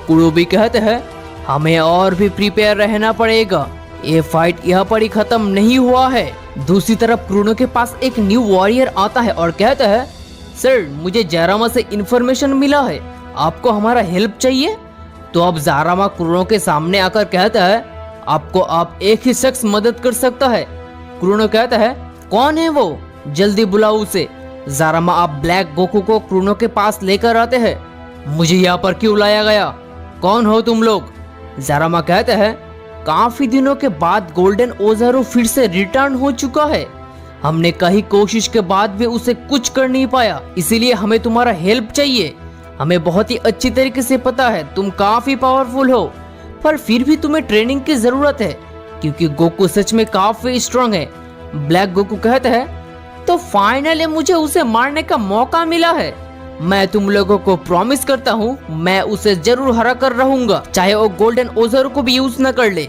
कुरोबी कहते हैं, हमें और भी प्रिपेयर रहना पड़ेगा, ये फाइट यहाँ पर ही खत्म नहीं हुआ है। दूसरी तरफ क्रूनो के पास एक न्यू वॉरियर आता है और कहता है, सर, मुझे जारामा से इंफॉर्मेशन मिला है, आपको हमारा हेल्प चाहिए। तो अब जारामा क्रूनो के सामने आकर कहता है, आपको आप एक ही शख्स मदद कर सकता है। क्रूनो कहता है, कौन है वो, जल्दी बुलाओ उसे। जारामा आप ब्लैक गोकू को क्रूनो के पास लेकर आते हैं। मुझे यहाँ पर क्यों लाया गया, कौन हो तुम लोग? जारामा कहते हैं, काफी दिनों के बाद गोल्डन ओज़ारू फिर से रिटर्न हो चुका है। हमने कई कोशिश के बाद भी उसे कुछ कर नहीं पाया, इसीलिए हमें तुम्हारा हेल्प चाहिए। हमें बहुत ही अच्छी तरीके से पता है तुम काफी पावरफुल हो, पर फिर भी तुम्हें ट्रेनिंग की जरूरत है, क्योंकि गोकू सच में काफी स्ट्रांग है। ब्लैक गोकू कहता है, तो फाइनली मुझे उसे मारने का मौका मिला है। मैं तुम लोगों को प्रॉमिस करता हूँ, मैं उसे जरूर हरा कर रहूंगा, चाहे वो गोल्डन ओज़ारू को भी यूज न कर ले।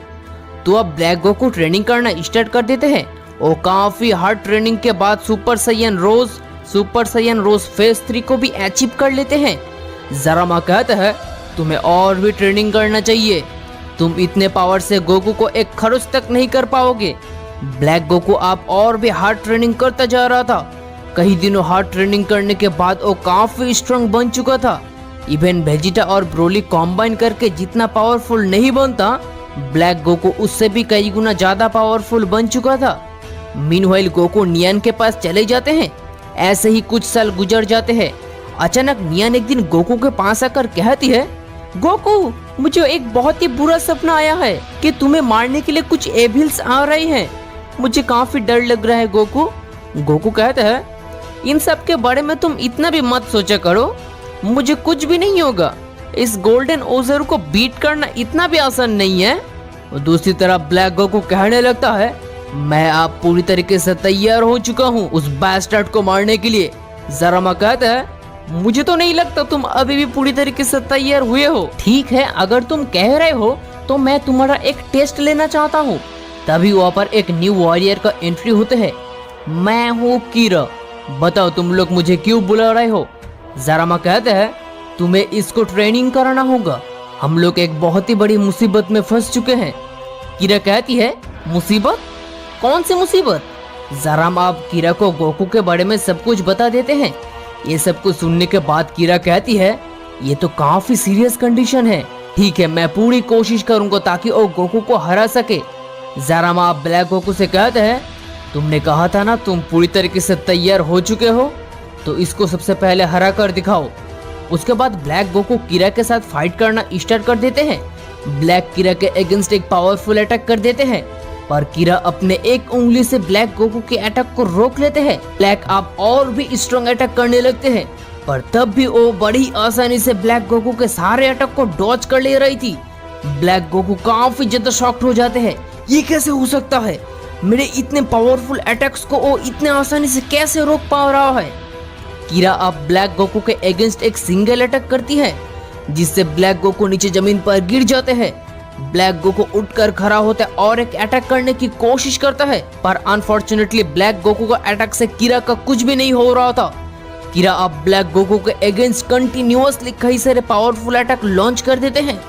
तो अब ब्लैक गोकू ट्रेनिंग करना स्टार्ट कर देते हैं। वो काफी हार्ड ट्रेनिंग के बाद सुपर सैयन रोज फेज 3 को भी अचीव कर लेते हैं। जारामा कहता है, तुम्हें और भी ट्रेनिंग करना चाहिए, तुम इतने पावर से गोकू को एक खरोच तक नहीं कर पाओगे। ब्लैक गोकू आप और भी हार्ड ट्रेनिंग करता जा रहा था। कई दिनों हार्ड ट्रेनिंग करने के बाद वो काफी स्ट्रांग बन चुका था। इवन वेजिटा और ब्रोली कॉम्बाइन करके जितना पावरफुल नहीं बनता, ब्लैक गोकू उससे भी कई गुना ज्यादा पावरफुल बन चुका था। मीनवाइल गोकू नियन के पास चले जाते हैं। ऐसे ही कुछ साल गुजर जाते हैं अचानक नियन एक दिन गोकू के पास आकर कहती है, गोकू मुझे एक बहुत ही बुरा सपना आया है कि तुम्हें मारने के लिए कुछ एविल्स आ रहे हैं। मुझे काफी डर लग रहा है गोकू। गोकू कहता है, इन सब के बारे में तुम इतना भी मत सोचा करो, मुझे कुछ भी नहीं होगा। इस गोल्डन ओज़र को बीट करना इतना भी आसान नहीं है। और दूसरी तरफ ब्लैक गोकू कहने लगता है, मैं आप पूरी तरीके से तैयार हो चुका हूँ उस बास्टर्ड को मारने के लिए। ज़रामा कहता है, मुझे तो नहीं लगता तुम अभी भी पूरी तरीके से तैयार हुए हो। ठीक है, अगर तुम कह रहे हो तो मैं तुम्हारा एक टेस्ट लेना चाहता हूँ। तभी वहाँ पर एक न्यू वॉरियर का एंट्री होते है। मैं हूँ कीरा, बताओ तुम लोग मुझे क्यों बुला रहे हो। ज़रामा कहते हैं, तुम्हें इसको ट्रेनिंग कराना होगा, हम लोग एक बहुत ही बड़ी मुसीबत में फंस चुके हैं। कीरा कहती है, मुसीबत? कौन सी मुसीबत? ज़रामा अब कीरा को गोकू के बारे में सब कुछ बता देते हैं। ये सब कुछ सुनने के बाद कीरा कहती है, ये तो काफी सीरियस कंडीशन है। ठीक है, मैं पूरी कोशिश करूंगा ताकि वो गोकू को हरा सके। ज़रामा अब ब्लैक गोकू से कहते हैं, तुमने कहा था ना तुम पूरी तरीके से तैयार हो चुके हो, तो इसको सबसे पहले हरा कर दिखाओ। उसके बाद ब्लैक गोकू कीरा के साथ फाइट करना स्टार्ट कर देते हैं। ब्लैक कीरा के अगेंस्ट एक पावरफुल अटैक कर देते हैं, पर कीरा अपने एक उंगली से ब्लैक गोकू के अटैक को रोक लेते हैं। ब्लैक अब और भी स्ट्रॉन्ग अटैक करने लगते हैं, पर तब भी वो बड़ी आसानी से ब्लैक गोकू के सारे अटैक को डॉज कर ले रही थी। ब्लैक गोकू काफी ज्यादा शॉक्ड हो जाते हैं, ये कैसे हो सकता है, मेरे इतने पावरफुल अटैक्स को वो इतने आसानी से कैसे रोक पा रहा है। कीरा अब ब्लैक गोकू के अगेंस्ट एक सिंगल अटैक करती है, जिससे ब्लैक गोकू नीचे जमीन पर गिर जाते हैं। ब्लैक गोकू उठकर खड़ा होता है और एक अटैक करने की कोशिश करता है, पर अनफॉर्चुनेटली ब्लैक गोकू का अटैक से कीरा का कुछ भी नहीं हो रहा था। कीरा अब ब्लैक गोकू के अगेंस्ट कंटिन्यूअसली कई सारे पावरफुल अटैक लॉन्च कर देते हैं,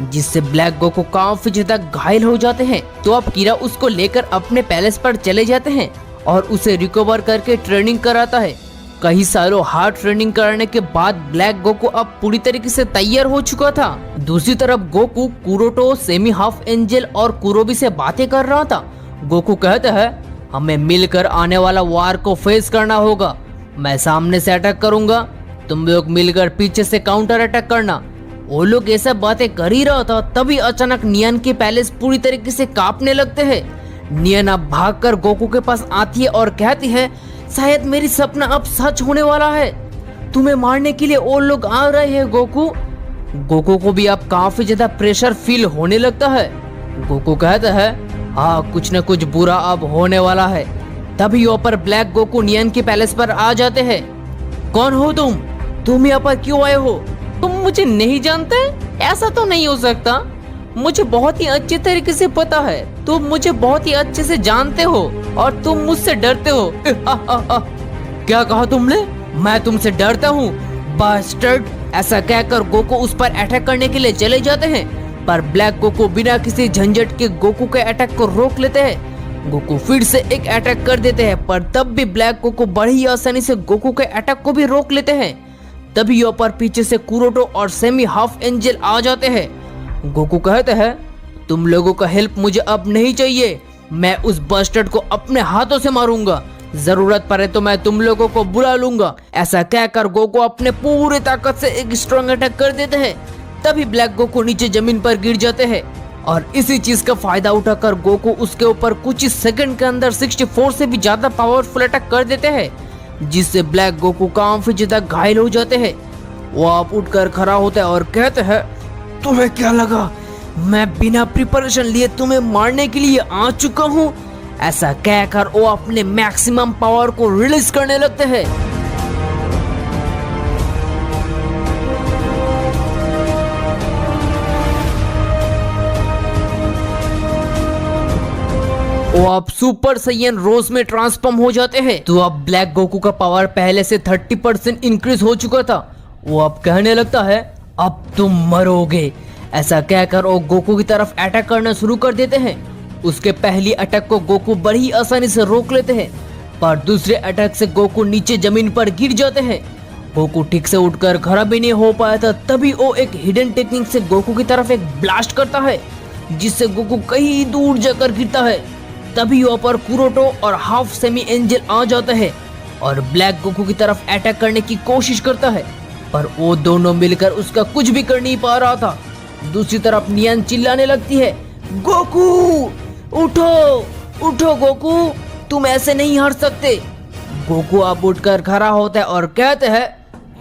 जिससे ब्लैक गोकू काफी ज्यादा घायल हो जाते हैं। तो अब कीरा उसको लेकर अपने पैलेस पर चले जाते हैं और उसे रिकवर करके ट्रेनिंग कराता है। कई सालों हार्ड ट्रेनिंग करने के बाद ब्लैक गोकू अब पूरी तरीके से तैयार हो चुका था। दूसरी तरफ गोकू कुरोटो, सेमी हाफ एंजल और कुरोबी से बातें कर रहा था। गोकू कहता है, हमें मिलकर आने वाला वार को फेस करना होगा। मैं सामने से अटैक करूंगा, तुम लोग मिलकर पीछे से काउंटर अटैक करना। वो लोग ये सब बातें कर ही रहा था, तभी अचानक नियन के पैलेस पूरी तरीके से कांपने लगते हैं। नियन अब भागकर गोकू के पास आती है और कहती है, शायद मेरी सपना अब सच होने वाला है, तुम्हें मारने के लिए वो लोग आ रहे हैं गोकू। गोकू को भी अब काफी ज्यादा प्रेशर फील होने लगता है। गोकू कहता है, हाँ कुछ न कुछ बुरा अब होने वाला है। तभी ऊपर ब्लैक गोकू नियन के पैलेस पर आ जाते हैं। कौन हो तुम यहाँ पर क्यों आए हो? तुम मुझे नहीं जानते? ऐसा तो नहीं हो सकता, मुझे बहुत ही अच्छे तरीके से पता है, तुम मुझे बहुत ही अच्छे से जानते हो और तुम मुझसे डरते हो। क्या कहा तुमने? मैं तुमसे डरता हूँ? बास्टर्ड! ऐसा कहकर गोकू उस पर अटैक करने के लिए चले जाते हैं, पर ब्लैक गोकू बिना किसी झंझट के गोकू के अटैक को रोक लेते हैं। गोकू फिर से एक अटैक कर देते हैं, पर तब भी ब्लैक गोकू बड़ी आसानी से गोकू के अटैक को भी रोक लेते हैं। तभी यहाँ पर पीछे से कुरोटो और सेमी हाफ एंजल आ जाते हैं। गोकू कहते हैं, तुम लोगों का हेल्प मुझे अब नहीं चाहिए, मैं उस बास्टर्ड को अपने हाथों से मारूंगा, जरूरत पड़े तो मैं तुम लोगों को बुला लूंगा। ऐसा कहकर गोकू अपने पूरे ताकत से एक स्ट्रॉन्ग अटैक कर देते हैं। तभी ब्लैक गोकू नीचे जमीन पर गिर जाते हैं और इसी चीज का फायदा उठाकर गोकू उसके ऊपर कुछ ही सेकंड के अंदर 64 से भी ज्यादा पावरफुल अटैक कर देते हैं, जिससे ब्लैक गोकू काफी ज्यादा घायल हो जाते हैं। वो आप उठकर खड़ा होता है और कहते हैं, तुम्हें क्या लगा मैं बिना प्रिपरेशन लिए तुम्हें मारने के लिए आ चुका हूँ? ऐसा कहकर वो अपने मैक्सिमम पावर को रिलीज करने लगते हैं। वो अब सुपर सैयन रोज में ट्रांसफॉर्म हो जाते हैं। तो अब ब्लैक गोकू का पावर पहले से 30% इंक्रीज हो चुका था। वो अब कहने लगता है, अब तुम मरोगे। ऐसा कहकर वो गोकू की तरफ अटैक करना शुरू कर देते हैं। उसके पहली अटैक को गोकू बड़ी आसानी से रोक लेते हैं, पर दूसरे अटैक से गोकू नीचे जमीन पर गिर जाते हैं। गोकू ठीक से उठकर खड़ा भी नहीं हो पाया था, तभी वो एक हिडन टेक्निक से गोकू की तरफ एक ब्लास्ट करता है, जिससे गोकू कहीं दूर जाकर गिरता है। तभी वहाँ पर कुरोटो और हाफ सेमी एंजल आ जाते हैं। और ब्लैक गोकू की तरफ अटैक करने की कोशिश करता है, पर वो दोनों मिलकर उसका कुछ भी कर नहीं पा रहा था। दूसरी तरफ नियन चिल्लाने लगती है, गोकू उठो उठो गोकू, तुम ऐसे नहीं हार सकते। गोकू अब उठकर खड़ा होता है और कहते हैं,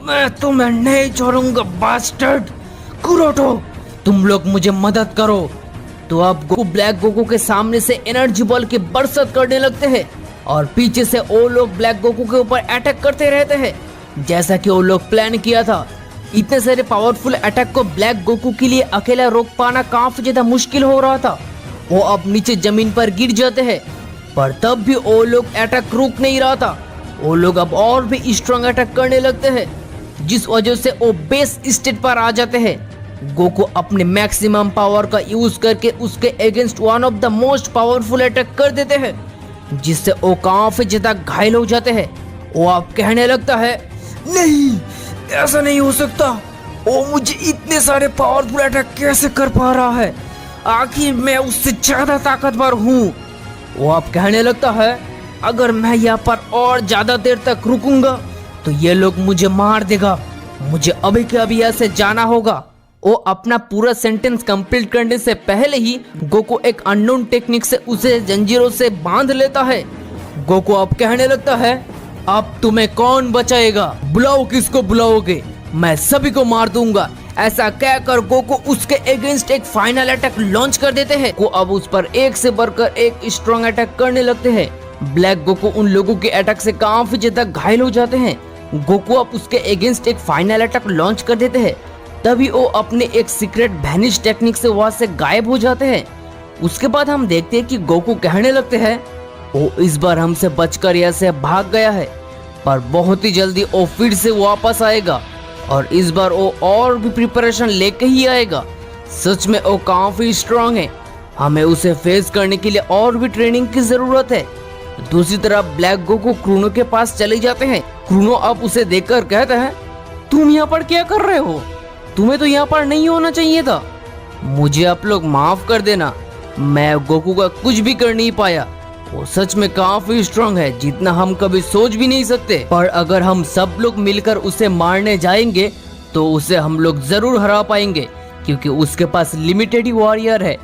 मैं तुम्हें नहीं छोड़ूंगा बास्टर्ड। कुरोटो, तुम लोग मुझे मदद करो। तो अब गोकू ब्लैक गोकू के सामने से एनर्जी बॉल की बरसात करने लगते हैं और पीछे से वो लोग ब्लैक गोकू के ऊपर अटैक करते रहते हैं, जैसा कि वो लोग प्लान किया था। इतने सारे पावरफुल अटैक को ब्लैक गोकू के लिए अकेला रोक पाना काफी ज्यादा मुश्किल हो रहा था। वो अब नीचे जमीन पर गिर जाते हैं, पर तब भी वो लोग अटैक रुक नहीं रहा था। वो लोग अब और भी स्ट्रॉन्ग अटैक करने लगते हैं, जिस वजह से वो बेस स्टेट पर आ जाते हैं। गोकू अपने मैक्सिमम पावर का यूज करके उसके against one of the most powerful attack कर देते हैं, जिससे वो काफी ज्यादा घायल हो जाते हैं। वो अब कहने लगता है, नहीं ऐसा नहीं हो सकता, वो मुझे इतने सारे पावरफुल अटैक कैसे कर पा रहा है, आखिर मैं उससे ज्यादा ताकतवर हूँ। वो अब कहने लगता है, अगर मैं यहाँ पर और ज्यादा देर तक रुकूंगा तो ये लोग मुझे मार देगा, मुझे अभी के अभी यहाँ से जाना होगा। वो अपना पूरा सेंटेंस कंप्लीट करने से पहले ही गोकू एक अननोन टेक्निक से उसे जंजीरों से बांध लेता है। गोकू अब कहने लगता है, अब तुम्हें कौन बचाएगा, बुलाओ किसको बुलाओगे, मैं सभी को मार दूंगा। ऐसा कहकर गोकू उसके अगेंस्ट एक फाइनल अटैक लॉन्च कर देते हैं। वो अब उस पर एक से बढ़कर एक स्ट्रॉन्ग अटैक करने लगते हैं। ब्लैक गोकू उन लोगों के अटैक से काफी ज्यादा घायल हो जाते हैं। गोकू अब उसके अगेंस्ट एक फाइनल अटैक लॉन्च कर देते हैं। तभी वो अपने एक सीक्रेट वैनिश टेक्निक से वहां से गायब हो जाते हैं। उसके बाद हम देखते हैं कि गोकू कहने लगते हैं, वो इस बार हमसे बचकर यहाँ से भाग गया है, पर बहुत ही जल्दी वो फिर से वापस आएगा और इस बार वो और भी प्रिपरेशन लेके ही आएगा। सच में वो काफी स्ट्रांग है, हमें उसे फेस करने के लिए और भी ट्रेनिंग की जरूरत है। दूसरी तरफ ब्लैक गोकू क्रूनो के पास चले जाते हैं। क्रूनो अब उसे देखकर कहता है, तुम यहाँ पर क्या कर रहे हो, तुम्हें तो यहाँ पर नहीं होना चाहिए था। मुझे आप लोग माफ कर देना, मैं गोकू का कुछ भी कर नहीं पाया। वो सच में काफी स्ट्रांग है, जितना हम कभी सोच भी नहीं सकते, पर अगर हम सब लोग मिलकर उसे मारने जाएंगे तो उसे हम लोग जरूर हरा पाएंगे, क्योंकि उसके पास लिमिटेड ही वॉरियर है।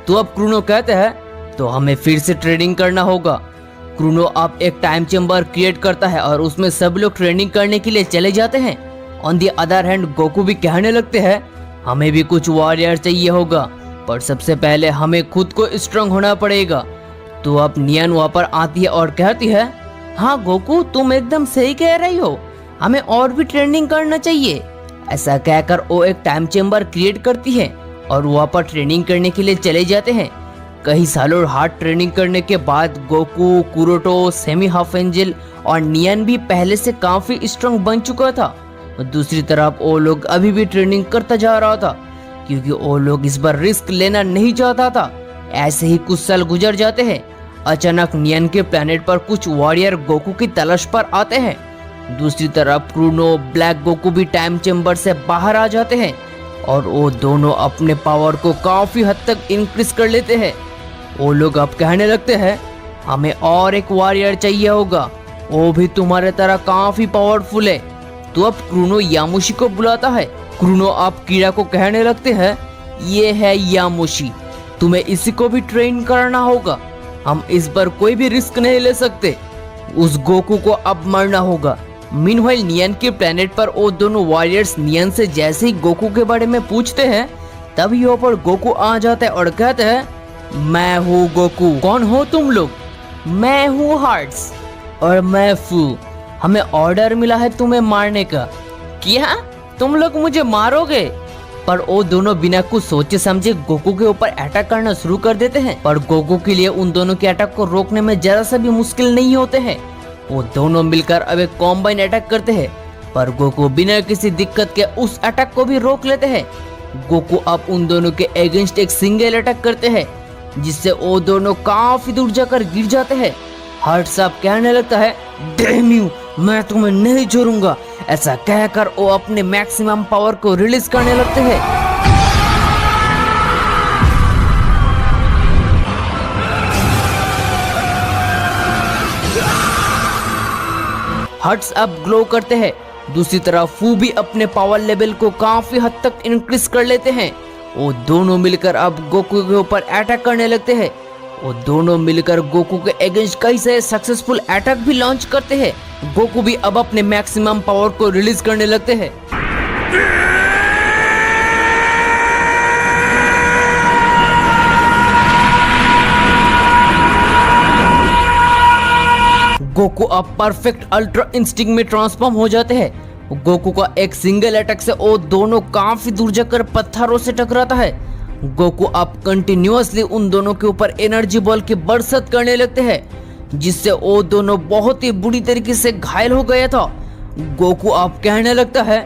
तो अब क्रूनो कहते हैं, तो हमें फिर से ट्रेनिंग करना होगा। क्रूनो अब एक टाइम चेम्बर क्रिएट करता है और उसमें सब लोग ट्रेनिंग करने के लिए चले जाते हैं। On the other hand Goku भी कहने लगते हैं, हमें भी कुछ वॉरियर चाहिए होगा, पर सबसे पहले हमें खुद को स्ट्रांग होना पड़ेगा। तो अब नियन वहाँ पर आती है और कहती है, हाँ गोकू तुम एकदम सही कह रही हो, हमें और भी ट्रेनिंग करना चाहिए। ऐसा कहकर वो एक टाइम चेम्बर क्रिएट करती है और वहाँ पर ट्रेनिंग करने के लिए चले जाते हैं। कई सालों हार्ड ट्रेनिंग करने के बाद गोकू, कुरोटो, सेमी हाफ एंजल और नियन भी पहले से काफी स्ट्रांग बन चुका था। दूसरी तरफ वो लोग अभी भी ट्रेनिंग करता जा रहा था, क्योंकि वो लोग इस बार रिस्क लेना नहीं चाहता था। ऐसे ही कुछ साल गुजर जाते हैं। अचानक नियन के प्लेनेट पर कुछ वॉरियर गोकू की तलाश पर आते हैं। दूसरी तरफ क्रूनो, ब्लैक गोकू भी टाइम चेम्बर से बाहर आ जाते हैं और वो दोनों अपने पावर को काफी हद तक इंक्रीज कर लेते हैं। वो लोग अब कहने लगते हैं, हमें और एक वॉरियर चाहिए होगा, वो भी तुम्हारे तरह काफी पावरफुल है। तो अब क्रूनो यामुशी को बुलाता है। क्रूनो अब कीड़ा को कहने लगते हैं, ये है यामुशी, तुम्हें इसी को भी ट्रेन करना होगा, हम इस बार कोई भी रिस्क नहीं ले सकते, उस गोकू को अब मरना होगा। मीनवाइल नियन के प्लेनेट पर वो दोनों वॉरियर्स नियन से जैसे ही गोकू के बारे में पूछते हैं, तभी यहाँ पर गोकू आ जाता है और कहते हैं, मैं हूँ गोकू, कौन हो तुम लोग? मैं हूँ हार्ट्स और मैं फू, हमें ऑर्डर मिला है तुम्हें मारने का। क्या तुम लोग मुझे मारोगे? पर वो दोनों बिना कुछ सोचे समझे गोकू के ऊपर अटैक करना शुरू कर देते हैं। पर गोकू के लिए उन दोनों के अटैक को रोकने में जरा सा भी मुश्किल नहीं होते हैं। वो दोनों मिलकर अब एक कॉम्बाइन अटैक करते हैं, पर गोकू बिना किसी दिक्कत के उस अटैक को भी रोक लेते हैं। गोकू अब उन दोनों के अगेंस्ट एक सिंगल अटैक करते हैं, जिससे वो दोनों काफी दूर जाकर गिर जाते हैं। हार्ट साहब कहने लगता है, डैम यू, मैं तुम्हें नहीं छोड़ूंगा। ऐसा कहकर वो अपने मैक्सिमम पावर को रिलीज करने लगते हैं। हर्ट्स अब ग्लो करते हैं। दूसरी तरफ फू भी अपने पावर लेवल को काफी हद तक इंक्रीज कर लेते हैं। वो दोनों मिलकर अब गोकू के ऊपर अटैक करने लगते हैं। वो दोनों मिलकर गोकू के अगेंस्ट कई सारे सक्सेसफुल अटैक भी लॉन्च करते हैं। गोकू भी अब अपने मैक्सिमम पावर को रिलीज करने लगते हैं। गोकू अब परफेक्ट अल्ट्रा इंस्टिंक्ट में ट्रांसफॉर्म हो जाते हैं। गोकू का एक सिंगल अटैक से वो दोनों काफी दूर जाकर पत्थरों से टकराता है। गोकू अब कंटिन्यूअसली उन दोनों के ऊपर एनर्जी बॉल की बरसात करने लगते हैं, जिससे वो दोनों बहुत ही बुरी तरीके से घायल हो गया था। गोकू अब कहने लगता है,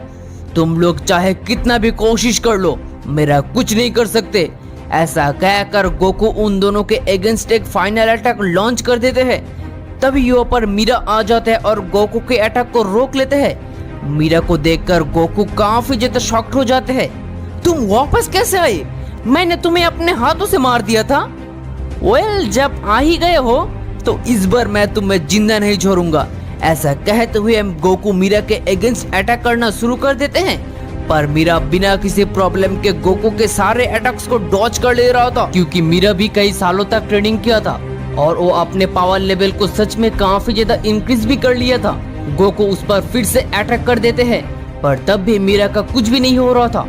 तुम लोग चाहे कितना भी कोशिश कर लो, मेरा कुछ नहीं कर सकते। ऐसा कहकर गोकू उन दोनों के अगेंस्ट एक फाइनल अटैक लॉन्च कर देते हैं। तभी यहाँ पर मीरा आ जाते हैं और गोकू के अटैक को रोक लेते हैं। मीरा को देखकर गोकू काफी ज्यादा शॉक्ड हो जाते हैं। तुम वापस कैसे आए? मैंने तुम्हें अपने हाथों से मार दिया था। वेल, जब आ ही गए हो तो इस बार मैं तुम्हें जिंदा नहीं छोड़ूंगा। ऐसा कहते हुए गोकू मीरा के अगेंस्ट अटैक करना शुरू कर देते हैं, पर मीरा बिना किसी प्रॉब्लम के गोकू के सारे अटैक्स को डॉज कर ले रहा था, क्योंकि मीरा भी कई सालों तक ट्रेनिंग किया था और वो अपने पावर लेवल को सच में काफी ज्यादा इंक्रीज भी कर लिया था। गोकू उस पर फिर से अटैक कर देते हैं, पर तब भी मीरा का कुछ भी नहीं हो रहा था।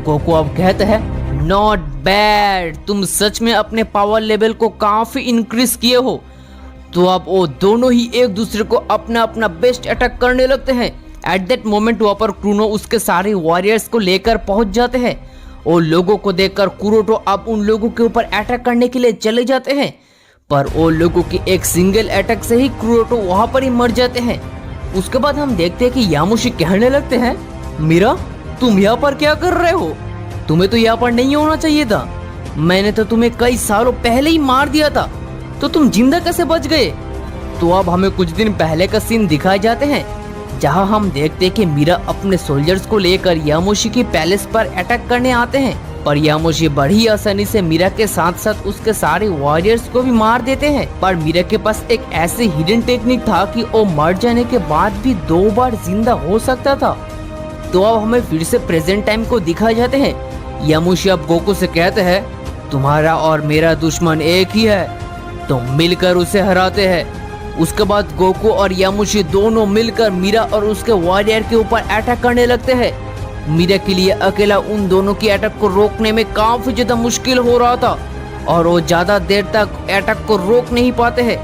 गोकू अब कहते हैं, नॉट बैड, तुम सच में अपने पावर लेवल को काफी इंक्रीज किए हो। तो अब वो दोनों ही एक दूसरे को अपना अपना बेस्ट अटैक करने लगते हैं। एट दैट मोमेंट वहाँ पर क्रूनो उसके सारे वॉरियर्स को लेकर पहुंच जाते हैं। वो लोगों को देखकर कुरोटो अब उन लोगों के ऊपर अटैक करने के लिए चले जाते हैं, पर वो लोगों की एक सिंगल अटैक से ही कुरोटो वहां पर ही मर जाते हैं। उसके बाद हम देखते हैं कि यामुशी कहने लगते हैं, मीरा, तुम यहाँ पर क्या कर रहे हो? तुम्हें तो यहाँ पर नहीं होना चाहिए था। मैंने तो तुम्हें कई सालों पहले ही मार दिया था, तो तुम जिंदा कैसे बच गए? तो अब हमें कुछ दिन पहले का सीन दिखाए जाते हैं, जहाँ हम देखते हैं कि मीरा अपने सोल्जर्स को लेकर यामुशी की पैलेस पर अटैक करने आते हैं, पर यामुशी बड़ी आसानी से मीरा के साथ साथ उसके सारे वॉरियर्स को भी मार देते हैं। पर मीरा के पास एक ऐसे हिडन टेक्निक था कि वो मर जाने के बाद भी 2 बार जिंदा हो सकता था। तो अब हमें फिर से प्रेजेंट टाइम को दिखाए जाते हैं। यामुशी अब गोकू से कहते हैं, तुम्हारा और मेरा दुश्मन एक ही है, तो मिलकर उसे हराते हैं। उसके बाद गोकू और यामुशी दोनों मिलकर मीरा और उसके वॉरियर के ऊपर अटैक करने लगते हैं। मीरा के लिए अकेला उन दोनों की अटैक को रोकने में काफी ज्यादा मुश्किल हो रहा था और वो ज्यादा देर तक अटैक को रोक नहीं पाते हैं।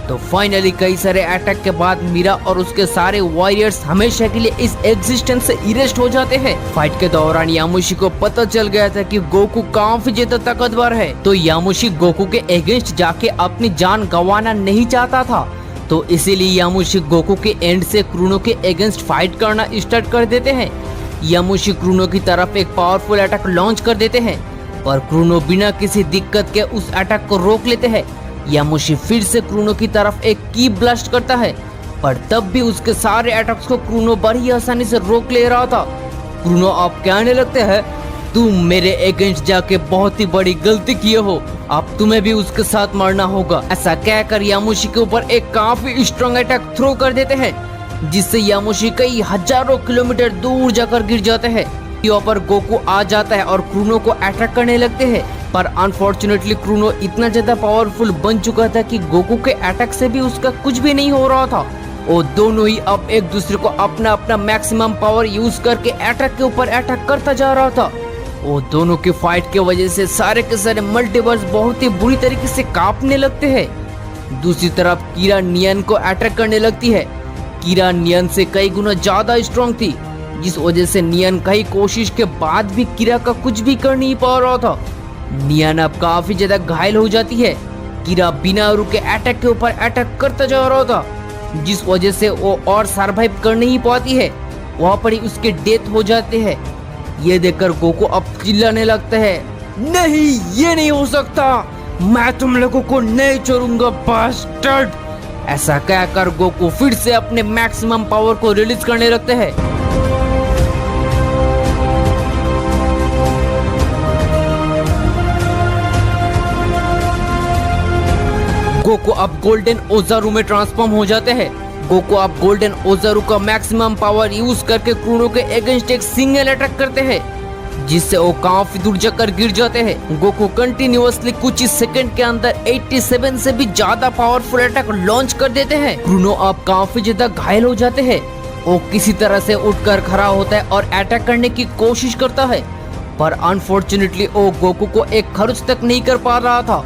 तो फाइनली कई सारे अटैक के बाद मीरा और उसके सारे वॉरियर्स हमेशा के लिए इस एग्जिस्टेंस से इरेस्ट हो जाते हैं। फाइट के दौरान यामुशी को पता चल गया था कि गोकू काफी ज्यादा ताकतवर है, तो यामुशी गोकू के अगेंस्ट जाके अपनी जान गंवाना नहीं चाहता था। तो इसीलिए यामुशी गोकू के एंड से क्रूनो के अगेंस्ट फाइट करना स्टार्ट कर देते हैं। यामुशी क्रूनो की तरफ एक पावरफुल अटैक लॉन्च कर देते हैं, पर क्रूनो बिना किसी दिक्कत के उस अटैक को रोक लेते हैं। यामुशी फिर से क्रूनो की तरफ एक की ब्लास्ट करता है, पर तब भी उसके सारे अटैक्स को क्रूनो बड़ी आसानी से रोक ले रहा था। क्रूनो अब कहने लगते हैं, तुम मेरे अगेंस्ट जाके बहुत ही बड़ी गलती किए हो, अब तुम्हें भी उसके साथ मरना होगा। ऐसा कहकर यामुशी के ऊपर एक काफी स्ट्रॉन्ग अटैक थ्रो कर देते हैं, जिससे यामुशी कई हजारों किलोमीटर दूर जाकर गिर जाते हैं। यहाँ पर गोकू आ जाता है और क्रूनो को अटैक करने लगते हैं, पर अनफॉर्चुनेटली क्रूनो इतना ज्यादा पावरफुल बन चुका था कि गोकू के अटैक से भी उसका कुछ भी नहीं हो रहा था। वो दोनों ही अब एक दूसरे को अपना अपना मैक्सिमम पावर यूज करके अटैक के ऊपर अटैक करता जा रहा था। वो दोनों की फाइट की वजह से सारे के सारे मल्टीवर्स बहुत ही बुरी तरीके से कांपने लगते हैं। दूसरी तरफ कीरा नियन को अटैक करने लगती है। कीरा नियन से कई गुना ज्यादा स्ट्रॉन्ग थी, जिस वजह से नियन कई कोशिश के बाद भी कीरा का कुछ भी कर नहीं पा रहा था। नियन अब काफी ज्यादा घायल हो जाती है। कीरा बिना रुके अटैक के ऊपर अटैक करता जा रहा था, जिस वजह से वो और सरवाइव कर नहीं पाती है। वहाँ पर ही उसके डेथ हो जाते हैं। ये देखकर गोकू अब चिल्लाने लगता है, नहीं, ये नहीं हो सकता, मैं तुम लोगों को नहीं छोड़ूंगा बास्टर्ड। ऐसा कहकर गोकू फिर से अपने मैक्सिमम पावर को रिलीज करने लगते हैं। गोकू अब गोल्डन ओजारू में ट्रांसफॉर्म हो जाते हैं। गोकू अब गोल्डन ओजारू का मैक्सिमम पावर यूज करके क्रोनो के अगेंस्ट एक सिंगल अटैक करते हैं, जिससे वो काफी दूर जाकर गिर जाते हैं। गोकू कंटिन्यूअसली कुछ ही सेकंड के अंदर 87 से भी ज्यादा पावरफुल अटैक लॉन्च कर देते हैं। क्रोनो अब काफी ज्यादा घायल हो जाते हैं। वो किसी तरह से उठकर खड़ा होता है और अटैक करने की कोशिश करता है, पर अनफॉर्चुनेटली वो गोकू को एक खर्च तक नहीं कर पा रहा था।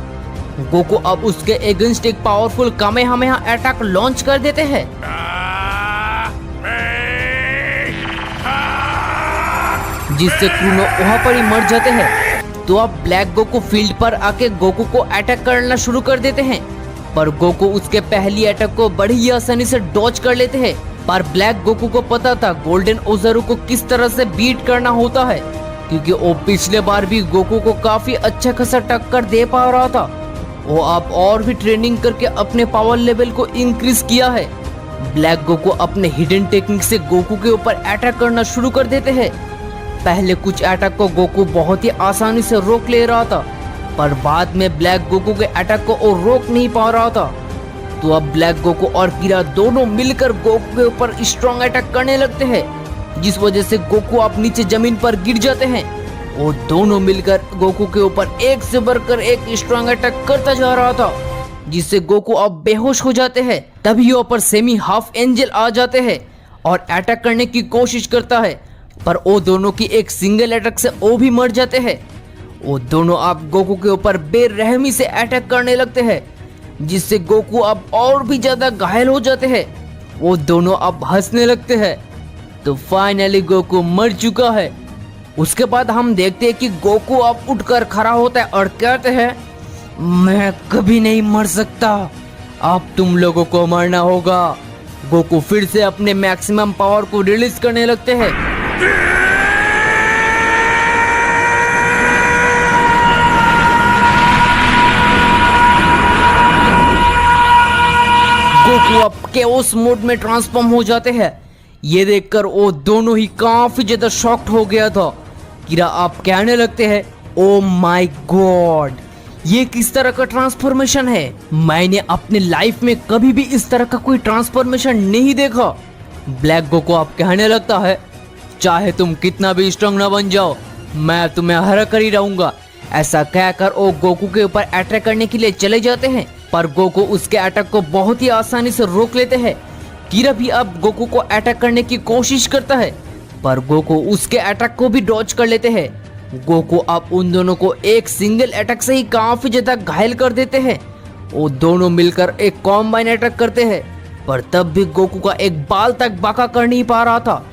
गोकू अब उसके अगेंस्ट एक पावरफुल कामेहामेहा अटैक लॉन्च कर देते हैं, जिससे क्रोनो वहां पर ही मर जाते हैं। तो अब ब्लैक गोकू फील्ड पर आके गोकू को अटैक करना शुरू कर देते हैं, पर गोकू उसके पहली अटैक को बड़ी ही आसानी से डॉज कर लेते हैं। पर ब्लैक गोकू को पता था गोल्डन ओजारू को किस तरह से बीट करना होता है, क्योंकि वो पिछले बार भी गोकू को काफी अच्छा खासा टक्कर दे पा रहा था। वो अब और भी ट्रेनिंग करके अपने पावर लेवल को इंक्रीज किया है। ब्लैक गोकू अपने हिडन टेक्निक से गोकू के ऊपर अटैक करना शुरू कर देते हैं। पहले कुछ अटैक को गोकू बहुत ही आसानी से रोक ले रहा था, पर बाद में ब्लैक गोकू के अटैक को वो रोक नहीं पा रहा था। तो अब ब्लैक गोकू और कीरा दोनों मिलकर गोकू के ऊपर स्ट्रॉन्ग अटैक करने लगते हैं, जिस वजह से गोकू अब नीचे जमीन पर गिर जाते हैं। वो दोनों मिलकर गोकू के ऊपर एक से बढ़कर एक स्ट्रॉन्ग अटैक करता जा रहा था, जिससे गोकू अब बेहोश हो जाते हैं। तभी ऊपर सेमी हाफ एंजल आ जाते हैं और अटैक करने की कोशिश करता है, पर वो दोनों की एक सिंगल अटैक से वो भी मर जाते हैं। वो दोनों अब गोकू के ऊपर बेरहमी से अटैक करने लगते हैं, जिससे गोकू अब और भी ज्यादा घायल हो जाते हैं। वो दोनों अब हंसने लगते हैं। तो फाइनली गोकू मर चुका है। उसके बाद हम देखते हैं कि गोकू अब उठकर खड़ा होता है और कहते हैं, मैं कभी नहीं मर सकता, अब तुम लोगों को मरना होगा। गोकू फिर से अपने मैक्सिमम पावर को रिलीज करने लगते हैं। गोकू अब केओस मोड में ट्रांसफॉर्म हो जाते हैं। ये देखकर वो दोनों ही काफी ज्यादा शॉक्ड हो गया था। कीरा आप कहने लगते हैं, ओ माय गॉड, ये किस तरह का ट्रांसफॉर्मेशन है? मैंने अपने लाइफ में कभी भी इस तरह का कोई ट्रांसफॉर्मेशन नहीं देखा। ब्लैक गोकू आप कहने लगता है, चाहे तुम कितना भी स्ट्रांग ना बन जाओ, मैं तुम्हें हरा कर ही रहूंगा। ऐसा कहकर वो गोकू के ऊपर अटैक करने के लिए चले जाते हैं, पर गोकू उसके अटैक को बहुत ही आसानी से रोक लेते हैं। कीरा भी अब गोकू को अटैक करने की कोशिश करता है, पर गोकू उसके अटैक को भी डॉज कर लेते हैं। गोकू अब उन दोनों को एक सिंगल अटैक से ही काफी ज्यादा घायल कर देते हैं। वो दोनों मिलकर एक कॉम्बाइन अटैक करते हैं, पर तब भी गोकू का एक बाल तक बाका कर नहीं पा रहा था।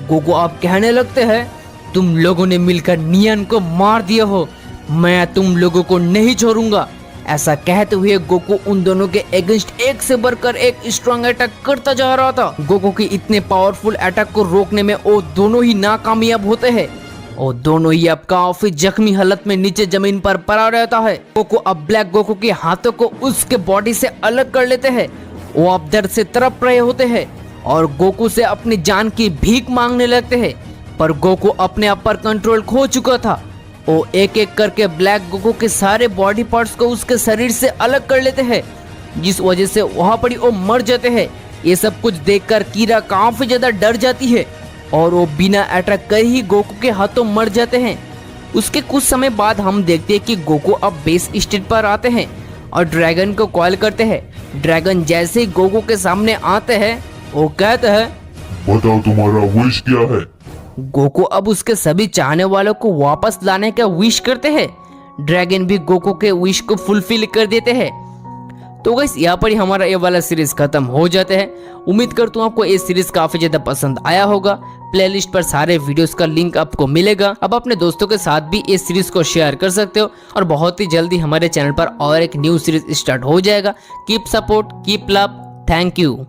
गोकू अब कहने लगते हैं, तुम लोगों ने मिलकर नियन को मार दिया हो, मैं तुम लोगों को नहीं छोड़ूंगा। ऐसा कहते हुए गोकू उन दोनों के अगेंस्ट एक से बढ़कर एक स्ट्रॉन्ग अटैक करता जा रहा था। गोकू की इतने पावरफुल अटैक को रोकने में वो दोनों ही नाकामयाब होते हैं और दोनों ही अब काफी जख्मी हालत में नीचे जमीन पर पड़ा रहता है। गोकू अब ब्लैक गोकू के हाथों को उसके बॉडी से अलग कर लेते हैं। वो अब दर्द से तड़प रहे होते हैं और गोकू से अपनी जान की भीख मांगने लगते हैं, पर गोकू अपने आप पर कंट्रोल खो चुका था। वो एक एक करके ब्लैक गोकू के सारे बॉडी पार्ट्स को उसके शरीर से अलग कर लेते हैं, जिस वजह से वहां पर ही वो मर जाते हैं। ये सब कुछ देखकर कीरा काफी ज्यादा डर जाती है और वो बिना अटैक कर ही गोकू के हाथों मर जाते हैं। उसके कुछ समय बाद हम देखते हैं कि गोकू अब बेस स्टेट पर आते हैं और ड्रैगन को कॉल करते हैं। ड्रैगन जैसे ही गोकू के सामने आते हैं, वो कहते हैं, बताओ तुम्हारा विश क्या है? गोकू अब उसके सभी चाहने वालों को वापस लाने का विश करते हैं। ड्रैगन भी गोकू के विश को फुलफिल कर देते हैं। तो गाइस यहाँ पर ही हमारा ये वाला सीरीज खत्म हो जाते हैं। उम्मीद करता हूँ आपको ये सीरीज काफी ज्यादा पसंद आया होगा। प्लेलिस्ट पर सारे वीडियोस का लिंक आपको मिलेगा। अब अपने दोस्तों के साथ भी इस सीरीज को शेयर कर सकते हो और बहुत ही जल्दी हमारे चैनल पर और एक न्यू सीरीज स्टार्ट हो जाएगा। Keep support, keep love, thank you.